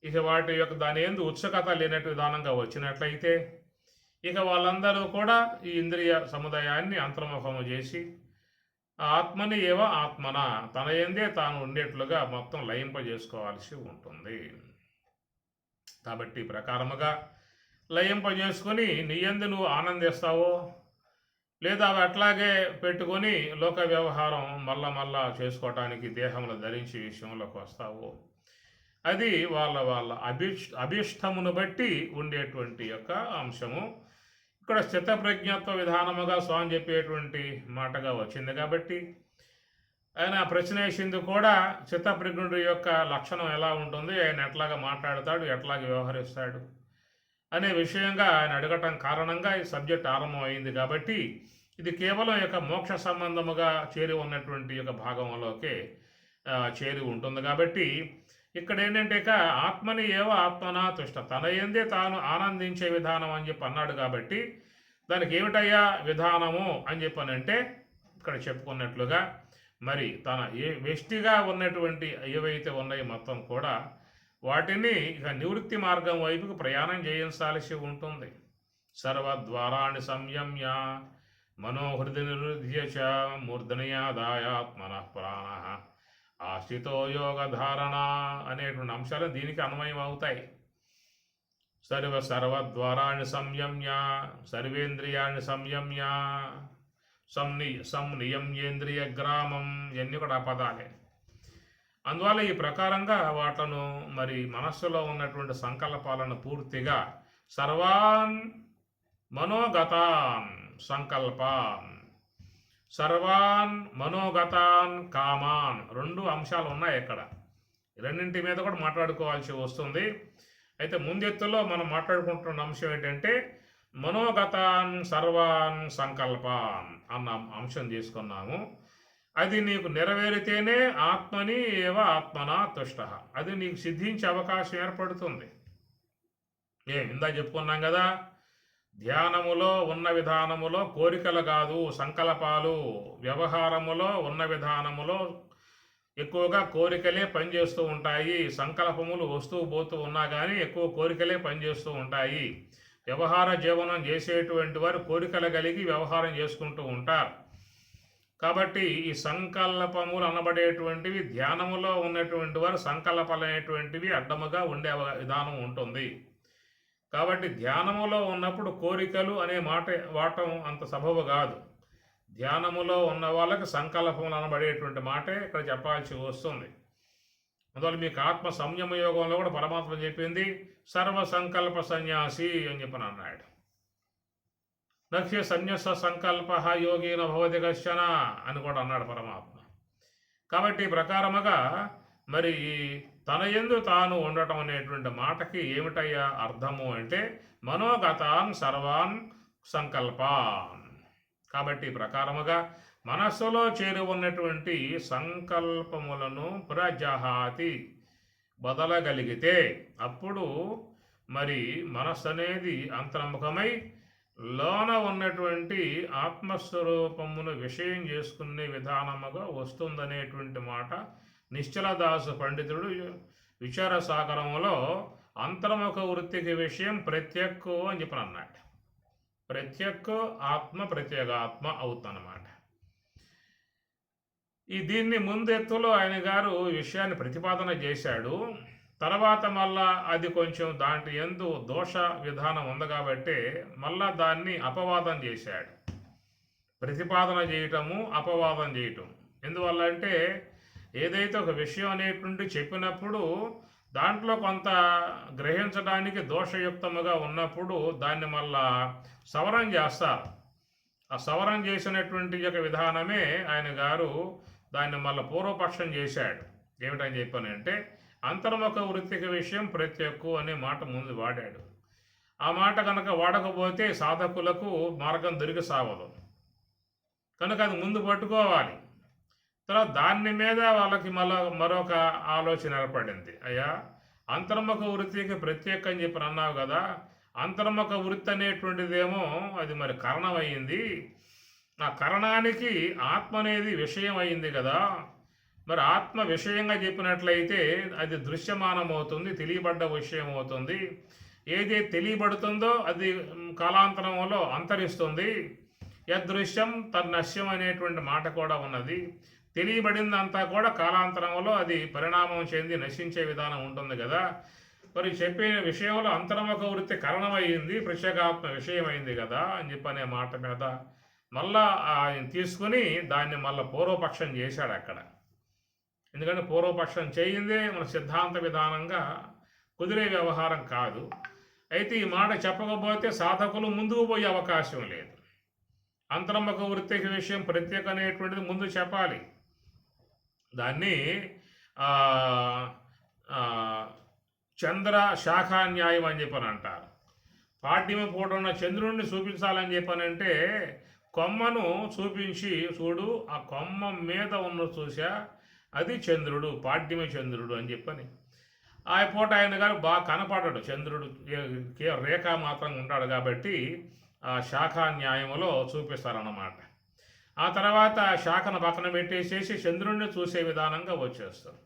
ఇక వాటి యొక్క దాని ఎందు ఉత్సుకత లేనట్టు విధానంగా వచ్చినట్లయితే ఇక వాళ్ళందరూ కూడా ఈ ఇంద్రియ సముదాయాన్ని అంతర్ముఖము చేసి ఆత్మని ఏవ ఆత్మన తన ఎందే తాను ఉండేట్లుగా మొత్తం లయింపజేసుకోవాల్సి ఉంటుంది. కాబట్టి ప్రకారముగా లయింపజేసుకొని నీ యందు నువ్వు ఆనందిస్తావో లేదా అవి అట్లాగే పెట్టుకొని లోక వ్యవహారం మళ్ళా చేసుకోవటానికి దేహంలో ధరించి విషయంలోకి వస్తావో అది వాళ్ళ అభిష్టమును బట్టి ఉండేటువంటి యొక్క అంశము. ఇక్కడ స్థితప్రజ్ఞత్వ విధానముగా స్వామి చెప్పేటువంటి మాటగా వచ్చింది కాబట్టి ఆయన ప్రశ్న వేసింది కూడా చిత్తప్రజ్ఞుడి యొక్క లక్షణం ఎలా ఉంటుంది, ఆయన ఎట్లాగా మాట్లాడతాడు, ఎట్లాగా వ్యవహరిస్తాడు అనే విషయంగా ఆయన అడగటం కారణంగా ఈ సబ్జెక్ట్ ఆరంభం అయింది. కాబట్టి ఇది కేవలం యొక్క మోక్ష సంబంధముగా చేరి ఉన్నటువంటి యొక్క భాగంలోకే చేరి ఉంటుంది. కాబట్టి ఇక్కడ ఏంటంటే ఇక ఆత్మని ఏవో ఆత్మనా తుష్ట తన ఎందే తాను ఆనందించే విధానం అని చెప్పి అన్నాడు. కాబట్టి దానికి ఏమిటయ్యా విధానము అని చెప్పనంటే ఇక్కడ చెప్పుకున్నట్లుగా మరి తన వ్యష్టిగా ఉన్నటువంటి ఏవైతే ఉన్నాయో మొత్తం కూడా వాటిని ఇక నివృత్తి మార్గం వైపుకు ప్రయాణం చేయించాల్సి ఉంటుంది. సర్వద్వారాన్ని సంయమ్య మనోహృది నిరుధ్య చ మూర్ధనయాదాయాత్మన ప్రాణ ఆశ్రితో యోగధారణ అనేటువంటి అంశాలు దీనికి అన్వయం అవుతాయి. సర్వద్వారాన్ని సంయమ్య సర్వేంద్రియాన్ని సంయమ్య సంనియమ్యేంద్రియ గ్రామం ఇవన్నీ కూడా పదాలే. అందువల్ల ఈ ప్రకారంగా వాటిను మరి మనస్సులో ఉన్నటువంటి సంకల్పాలను పూర్తిగా సర్వాన్ మనోగతాన్ సంకల్పాన్ సర్వాన్ మనోగతాన్ కామాన్ రెండు అంశాలు ఉన్నాయి ఇక్కడ. రెండింటి మీద కూడా మాట్లాడుకోవాల్సి వస్తుంది. అయితే ముందెత్తులో మనం మాట్లాడుకుంటున్న అంశం ఏంటంటే మనోగతాన్ సర్వాన్ సంకల్పాన్ అన్న అంశం తీసుకున్నాము. అది నీకు నెరవేరితేనే ఆత్మని ఏవ ఆత్మనా తుష్ట, అది నీకు సిద్ధించే అవకాశం ఏర్పడుతుంది. ఇందా చెప్పుకున్నాం కదా, ధ్యానములో ఉన్న విధానములో కోరికలు కాదు సంకల్పాలు, వ్యవహారములో ఉన్న విధానములో ఎక్కువగా కోరికలే పనిచేస్తూ ఉంటాయి. సంకల్పములు వస్తూ పోతూ ఉన్నా కానీ ఎక్కువ కోరికలే పనిచేస్తూ ఉంటాయి. వ్యవహార జీవనం చేసేటువంటి వారు కోరికలు కలిగి వ్యవహారం చేసుకుంటూ ఉంటారు. కాబట్టి ఈ సంకల్పములు అనబడేటువంటివి ధ్యానములో ఉన్నటువంటి వారు సంకల్పాలు అనేటువంటివి అడ్డముగా ఉండే విధానం ఉంటుంది. కాబట్టి ధ్యానములో ఉన్నప్పుడు కోరికలు అనే మాట వాడటం అంత సబబు కాదు. ధ్యానములో ఉన్న వాళ్ళకి సంకల్పములు అనబడేటువంటి మాటే ఇక్కడ చెప్పాల్సి వస్తుంది. అందువల్ల మీకు ఆత్మ సంయమ యోగంలో కూడా పరమాత్మ చెప్పింది సర్వ సంకల్ప సన్యాసి అని చెప్పని అన్నాడు. నక్ష్య సన్యాస సంకల్ప యోగిన భవతి కశ్చన అని కూడా అన్నాడు పరమాత్మ. కాబట్టి ఈ ప్రకారముగా మరి తన యందు తాను ఉండటం అనేటువంటి మాటకి ఏమిటయ్యా అర్థము అంటే మనోగతాన్ సర్వాన్ సంకల్పాన్. కాబట్టి ప్రకారముగా మనస్సులో చేరి ఉన్నటువంటి సంకల్పములను ప్రజహాతి బదలగలిగితే అప్పుడు మరి మనస్సు అనేది అంతర్ముఖమై లోన ఉన్నటువంటి ఆత్మస్వరూపమును విషయం చేసుకునే విధానముగా వస్తుందనేటువంటి మాట నిశ్చలదాసు పండితుడు విచార సాగరములో అంతర్ముఖ వృత్తికి విషయం ప్రత్యక్కు అని చెప్పని అన్నాడు. ప్రత్యక్కు ఆత్మ ప్రత్యేగాత్మ అవుతుందన్నమాట. దీన్ని ముందెత్తులో ఆయన గారు విషయాన్ని ప్రతిపాదన చేశాడు. తర్వాత మళ్ళా అది కొంచెం దాంట్లో ఎందు దోష విధానం ఉంది కాబట్టి మళ్ళా దాన్ని అపవాదం చేశాడు. ప్రతిపాదన చేయటము అపవాదం చేయటం ఎందువల్ల అంటే ఏదైతే ఒక విషయం అనేటువంటి చెప్పినప్పుడు దాంట్లో కొంత గ్రహించడానికి దోషయుక్తముగా ఉన్నప్పుడు దాన్ని మళ్ళా సవరణ చేస్తారు. ఆ సవరణ చేసినటువంటి యొక్క విధానమే ఆయన గారు దాన్ని మళ్ళీ పూర్వపక్షం చేశాడు. ఏమిటని చెప్పానంటే అంతర్ముఖ వృత్తికి విషయం ప్రత్యక్కు అనే మాట ముందు వాడాడు. ఆ మాట కనుక వాడకపోతే సాధకులకు మార్గం దొరికి సాగదు కనుక అది ముందు పట్టుకోవాలి. తర్వాత దాని మీద వాళ్ళకి మరొక ఆలోచన ఏర్పడింది. అయ్యా అంతర్ముఖ వృత్తికి ప్రత్యేక అని చెప్పి అన్నావు కదా, అంతర్ముఖ వృత్తి అనేటువంటిదేమో అది మరి కరణం అయ్యింది. ఆ కరణానికి ఆత్మ అనేది విషయం అయింది కదా, మరి ఆత్మ విషయంగా చెప్పినట్లయితే అది దృశ్యమానం అవుతుంది, తెలియబడ్డ విషయం అవుతుంది. ఏది తెలియబడుతుందో అది కాలాంతరంలో అంతరిస్తుంది. యదృశ్యం తన్నశ్యం అనేటువంటి మాట కూడా ఉన్నది. తెలియబడిందంతా కూడా కాలాంతరంలో అది పరిణామం చెంది నశించే విధానం ఉంటుంది కదా. మరి చెప్పిన విషయంలో అంతర్ముఖ వృత్తి కారణమయ్యింది, ప్రత్యేగాత్మ విషయమైంది కదా అని చెప్పనే మాట మీద మళ్ళా ఆయన తీసుకుని దాన్ని మళ్ళీ పూర్వపక్షం చేశాడు అక్కడ. ఎందుకంటే పూర్వపక్షం చేయిందే మన సిద్ధాంత విధానంగా కుదిరే వ్యవహారం కాదు. అయితే ఈ మాట చెప్పకపోతే సాధకులు ముందుకు పోయే అవకాశం లేదు. అంతర్ముఖ వృత్తికి విషయం ప్రత్యేక అనేటువంటిది ముందు చెప్పాలి. దాన్ని చంద్ర శాఖా న్యాయం అని చెప్పని అంటారు. పాడ్యమ పూట ఉన్న చంద్రుడిని చూపించాలని చెప్పనంటే కొమ్మను చూపించి చూడు ఆ కొమ్మ మీద ఉన్న చూసా అది చంద్రుడు, పాడ్యమ చంద్రుడు అని చెప్పని. ఆ పూట ఆయన గారు బాగా కనపడడు, చంద్రుడు రేఖ మాత్రం ఉంటాడు కాబట్టి ఆ శాఖా న్యాయములో చూపిస్తారన్నమాట. ఆ తర్వాత శాఖను పక్కన పెట్టేసేసి చంద్రుడిని చూసే విధానంగా వచ్చేస్తారు.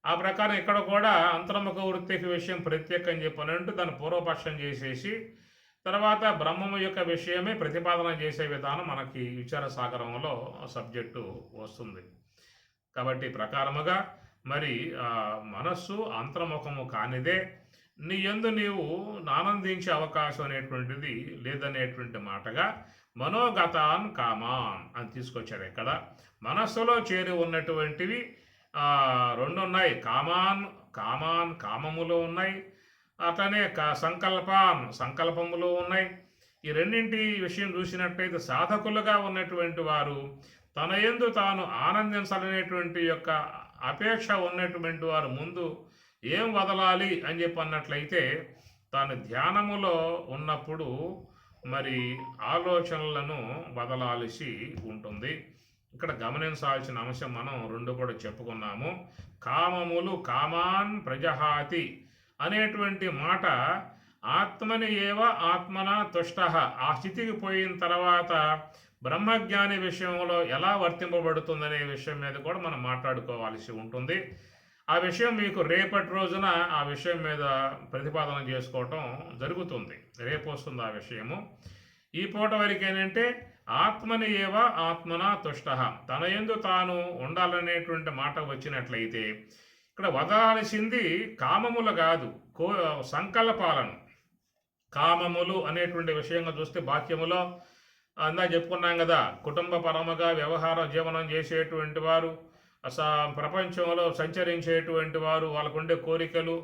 ఆ ప్రకారం ఇక్కడ కూడా అంతర్ముఖ వృత్తికి విషయం ప్రత్యేక అని చెప్పనంటూ దాన్ని పూర్వపక్షం చేసేసి తర్వాత బ్రహ్మము యొక్క విషయమే ప్రతిపాదన చేసే విధానం మనకి విచార సాగరంలో సబ్జెక్టు వస్తుంది. కాబట్టి ప్రకారముగా మరి మనస్సు అంతర్ముఖము కానిదే నీ యందు నీవు ఆనందించే అవకాశం అనేటువంటిది లేదనేటువంటి మాటగా మనోగతాన్ కామాన్ అని తీసుకొచ్చాడు. ఇక్కడ మనస్సులో చేరి ఉన్నటువంటివి రెండు ఉన్నాయి. కామములు ఉన్నాయి, అట్లనే సంకల్పములు ఉన్నాయి. ఈ రెండింటి విషయం చూసినట్లయితే సాధకులుగా ఉన్నటువంటి వారు తన యందు తాను ఆనందించాలనేటువంటి యొక్క అపేక్ష ఉన్నటువంటి వారు ముందు ఏం వదలాలి అని చెప్పి అన్నట్లయితే తాను ధ్యానములో ఉన్నప్పుడు మరి ఆలోచనలను వదలాల్సి ఉంటుంది. ఇక్కడ గమనించాల్సిన అంశం మనం రెండు కూడా చెప్పుకున్నాము. కామములు కామాన్ ప్రజహాతి అనేటువంటి మాట ఆత్మని ఏవ ఆత్మన తుష్ట, ఆ స్థితికి పోయిన తర్వాత బ్రహ్మజ్ఞాని విషయంలో ఎలా వర్తింపబడుతుందనే విషయం మీద కూడా మనం మాట్లాడుకోవాల్సి ఉంటుంది. ఆ విషయం మీకు రేపటి రోజున ఆ విషయం మీద ప్రతిపాదన చేసుకోవటం జరుగుతుంది. రేపు వస్తుంది ఆ విషయము. ఈ పూట వరకు ఏంటంటే ఆత్మని ఏవ ఆత్మన తుష్ట, తన యందు తాను ఉండాలనేటువంటి మాట వచ్చినట్లయితే ఇక్కడ వదలాల్సింది కామములు కాదు, సంకల్పాలను. కామములు అనేటువంటి విషయంగా చూస్తే వాక్యములో అందా చెప్పుకున్నాం కదా, కుటుంబ పరముగా వ్యవహార జీవనం చేసేటువంటి వారు, ప్రపంచంలో సంచరించేటువంటి వారు, వాళ్ళకు ఉండే కోరికలు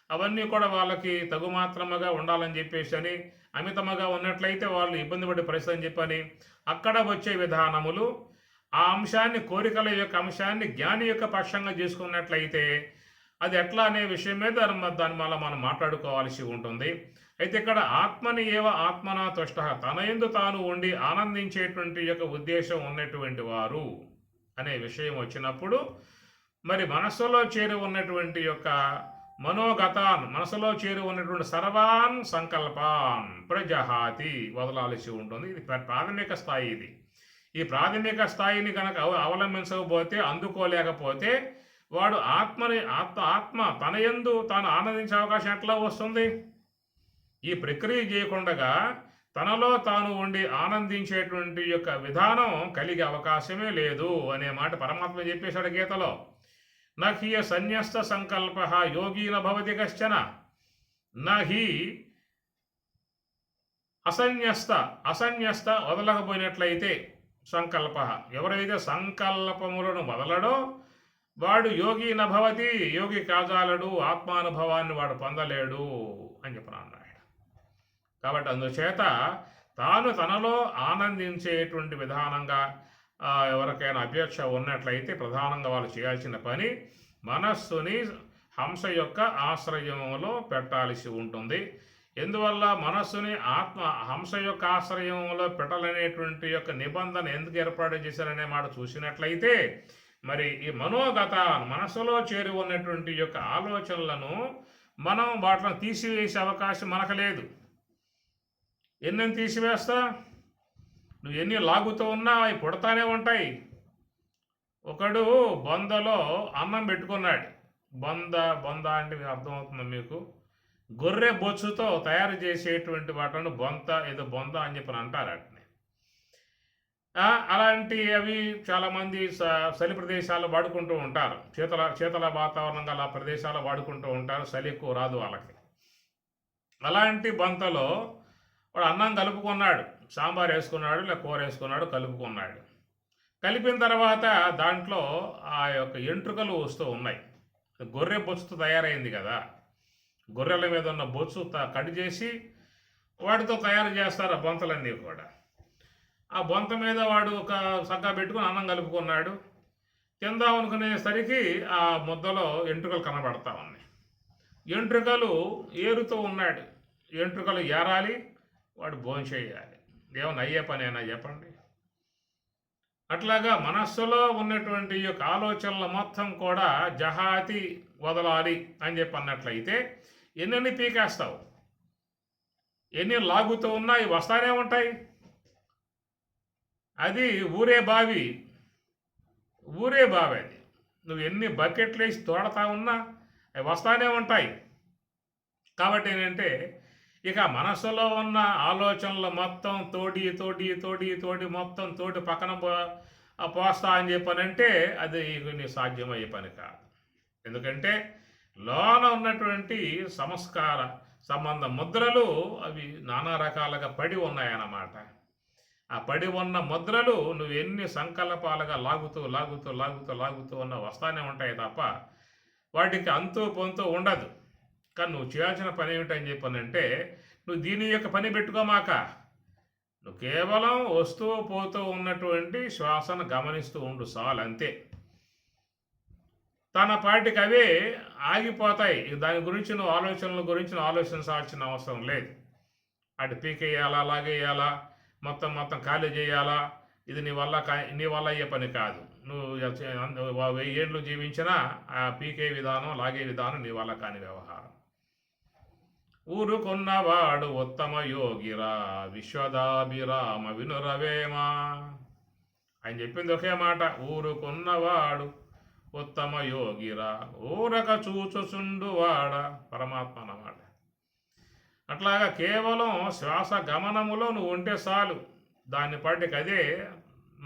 అవన్నీ కూడా వాళ్ళకి తగుమాత్రముగా ఉండాలని చెప్పేసి అని, అమితముగా ఉన్నట్లయితే వాళ్ళు ఇబ్బంది పడే పరిస్థితి అని చెప్పని అక్కడ వచ్చే విధానములు, ఆ అంశాన్ని, కోరికల యొక్క అంశాన్ని జ్ఞాని యొక్క పక్షంగా చేసుకున్నట్లయితే అది ఎట్లా అనే విషయం మీద దాని వల్ల మనం మాట్లాడుకోవాల్సి ఉంటుంది. అయితే ఇక్కడ ఆత్మని ఏవ ఆత్మన తుష్ట, తన యందు తాను ఉండి ఆనందించేటువంటి యొక్క ఉద్దేశం ఉన్నటువంటి వారు అనే విషయం వచ్చినప్పుడు మరి మనస్సులో చేరి ఉన్నటువంటి యొక్క మనోగతాన్, మనసులో చేరి ఉన్నటువంటి సర్వాన్ సంకల్పాన్ ప్రజహాతి, వదలాల్సి ఉంటుంది. ఇది ప్రాథమిక స్థాయి. ఇది ఈ ప్రాథమిక స్థాయిని కనుక అవలంబించకపోతే, అందుకోలేకపోతే వాడు ఆత్మ తన యందు తాను ఆనందించే అవకాశం ఎట్లా వస్తుంది? ఈ ప్రక్రియ చేయకుండా తనలో తాను ఉండి ఆనందించేటువంటి యొక్క విధానం కలిగే అవకాశమే లేదు అనే మాట పరమాత్మ చెప్పేశాడు గీతలో. నహ్య సన్యస్త సంకల్ప యోగీన భవతి కశ్చన, నహి అసన్యస్త వదలకపోయినట్లయితే సంకల్ప, ఎవరైతే సంకల్పములను వదలడో వాడు యోగి నభవతి, యోగి కాజాలడు, ఆత్మానుభవాన్ని వాడు పొందలేడు అని చెప్పిన అన్నాడు. కాబట్టి అందుచేత తాను తనలో ఆనందించేటువంటి విధానంగా ఎవరికైనా అపేక్ష ఉన్నట్లయితే ప్రధానంగా వాళ్ళు చేయాల్సిన పని మనస్సుని హంస యొక్క ఆశ్రయంలో పెట్టాల్సి ఉంటుంది. ఎందువల్ల మనస్సుని హంస యొక్క ఆశ్రయంలో పెట్టాలనేటువంటి యొక్క నిబంధన ఎందుకు ఏర్పాటు చేశారనే మాట చూసినట్లయితే మరి ఈ మనోగత, మనసులో చేరి ఉన్నటువంటి యొక్క ఆలోచనలను మనం వాటిని తీసివేసే అవకాశం మనకు లేదు. ఎన్ని తీసివేస్తా, నువ్వు ఎన్ని లాగుతూ ఉన్నా అవి పుడతానే ఉంటాయి. ఒకడు బొందలో అన్నం పెట్టుకున్నాడు. బొంద అంటే అర్థమవుతుంది మీకు, గొర్రె బొచ్చుతో తయారు చేసేటువంటి వాటిని ఏదో బొంద అని చెప్పి అంటారు. వాటిని అలాంటి అవి చాలామంది చలి ప్రదేశాల్లో వాడుకుంటూ ఉంటారు. శీతల వాతావరణం గల ప్రదేశాల్లో వాడుకుంటూ ఉంటారు. చలి ఎక్కువ రాదు వాళ్ళకి. అలాంటి బంతలో వాడు అన్నం కలుపుకున్నాడు, సాంబార్ వేసుకున్నాడు, లేదా కూర వేసుకున్నాడు, కలుపుకున్నాడు. కలిపిన తర్వాత దాంట్లో ఆ యొక్క ఎంట్రుకలు వస్తూ ఉన్నాయి. గొర్రె బొచ్చుతో తయారైంది కదా, గొర్రెల మీద ఉన్న బొచ్చు కట్ చేసి వాటితో తయారు చేస్తారు ఆ బొంతలన్నీ కూడా. ఆ బొంత మీద వాడు ఒక సగ్గా పెట్టుకుని అన్నం కలుపుకున్నాడు. తిందాం అనుకునేసరికి ఆ ముద్దలో ఎంట్రుకలు కనబడతా ఉన్నాయి. ఎంట్రుకలు ఏరుతూ ఉన్నాడు. ఎంట్రుకలు ఏరాలి, వాడు భోంచేయాలి. ఏమన్నా అయ్యే పని అయినా చెప్పండి. అట్లాగా మనస్సులో ఉన్నటువంటి యొక్క ఆలోచనలు మొత్తం కూడా జహాతి, వదలాలి అని చెప్పి అన్నట్లయితే ఎన్ని పీకేస్తావు, ఎన్ని లాగుతూ ఉన్నా ఇవి వస్తానే ఉంటాయి. అది ఊరే బావి అది. నువ్వు ఎన్ని బకెట్లు వేసి తోడతా ఉన్నా అవి వస్తానే ఉంటాయి. కాబట్టి ఏంటంటే ఇక మనసులో ఉన్న ఆలోచనలు మొత్తం తోడి మొత్తం పక్కన పోస్తా అని చెప్పనంటే అది నీ సాధ్యమయ్యే పని కాదు. ఎందుకంటే లోన ఉన్నటువంటి సంస్కార సంబంధ ముద్రలు అవి నానా రకాలుగా పడి ఉన్నాయన్నమాట. ఆ పడి ఉన్న ముద్రలు నువ్వు ఎన్ని సంకల్పాలుగా లాగుతూ ఉన్న వస్తానే ఉంటాయి తప్ప వాటికి అంతు పొంతు ఉండదు. కానీ నువ్వు చేయాల్సిన పని ఏమిటని చెప్పానంటే, నువ్వు దీని యొక్క పని పెట్టుకోమాక, నువ్వు కేవలం వస్తూ పోతూ ఉన్నటువంటి శ్వాసను గమనిస్తూ ఉండు చాలు, అంతే. తన పాటికి అవే ఆగిపోతాయి. దాని గురించి నువ్వు ఆలోచించాల్సిన అవసరం లేదు. అటు పీకేయాలా, లాగేయాలా, మొత్తం ఖాళీ చేయాలా, ఇది నీ వల్ల అయ్యే పని కాదు. నువ్వు 1000 ఏళ్ళు జీవించినా ఆ పీకే విధానం, లాగే విధానం నీ వల్ల కాని వ్యవహారం. ఊరుకున్నవాడు ఉత్తమ యోగిరా విశ్వదాభిరామ వినురవేమా. ఆయన చెప్పింది ఒకే మాట, ఊరుకున్నవాడు ఉత్తమ యోగిరా ఊరక చూచుచుండువాడ. పరమాత్మ అన్నమాట. అట్లాగా కేవలం శ్వాస గమనములో నువ్వు ఉంటే చాలు, దాన్ని పాటికి అదే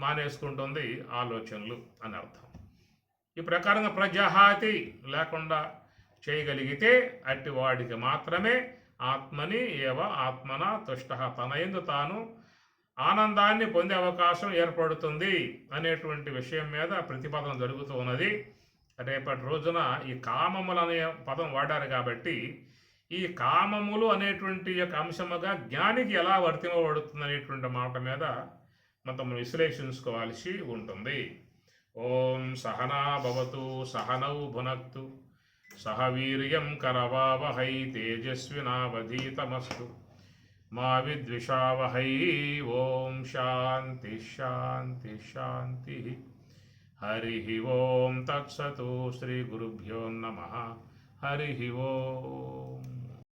మానేసుకుంటుంది ఆలోచనలు అని అర్థం. ఈ ప్రకారంగా ప్రజాహాతి లేకుండా చేయగలిగితే అట్టి వాడికి మాత్రమే ఆత్మని ఏవ ఆత్మన తుష్ట, తన యందు తాను ఆనందాన్ని పొందే అవకాశం ఏర్పడుతుంది అనేటువంటి విషయం మీద ప్రతిపాదన జరుగుతూ ఉన్నది. రేపటి రోజున ఈ కామములు అనే పదం వాడారు కాబట్టి ఈ కామములు అనేటువంటి యొక్క అంశముగా జ్ఞానికి ఎలా వర్తింపబడుతుంది అనేటువంటి మాట మీద మనం విశ్లేషించుకోవాల్సి ఉంటుంది. ఓం సహనా భవతు సహనౌ భునక్తు సహ వీర్యం కరవావహై తేజస్వినావధీతమస్తు మా విద్విషావహై. ఓం శాంతి శాంతి శాంతి. హరి ఓం తత్సతు. శ్రీ గురుభ్యో నమః. హరి ఓం.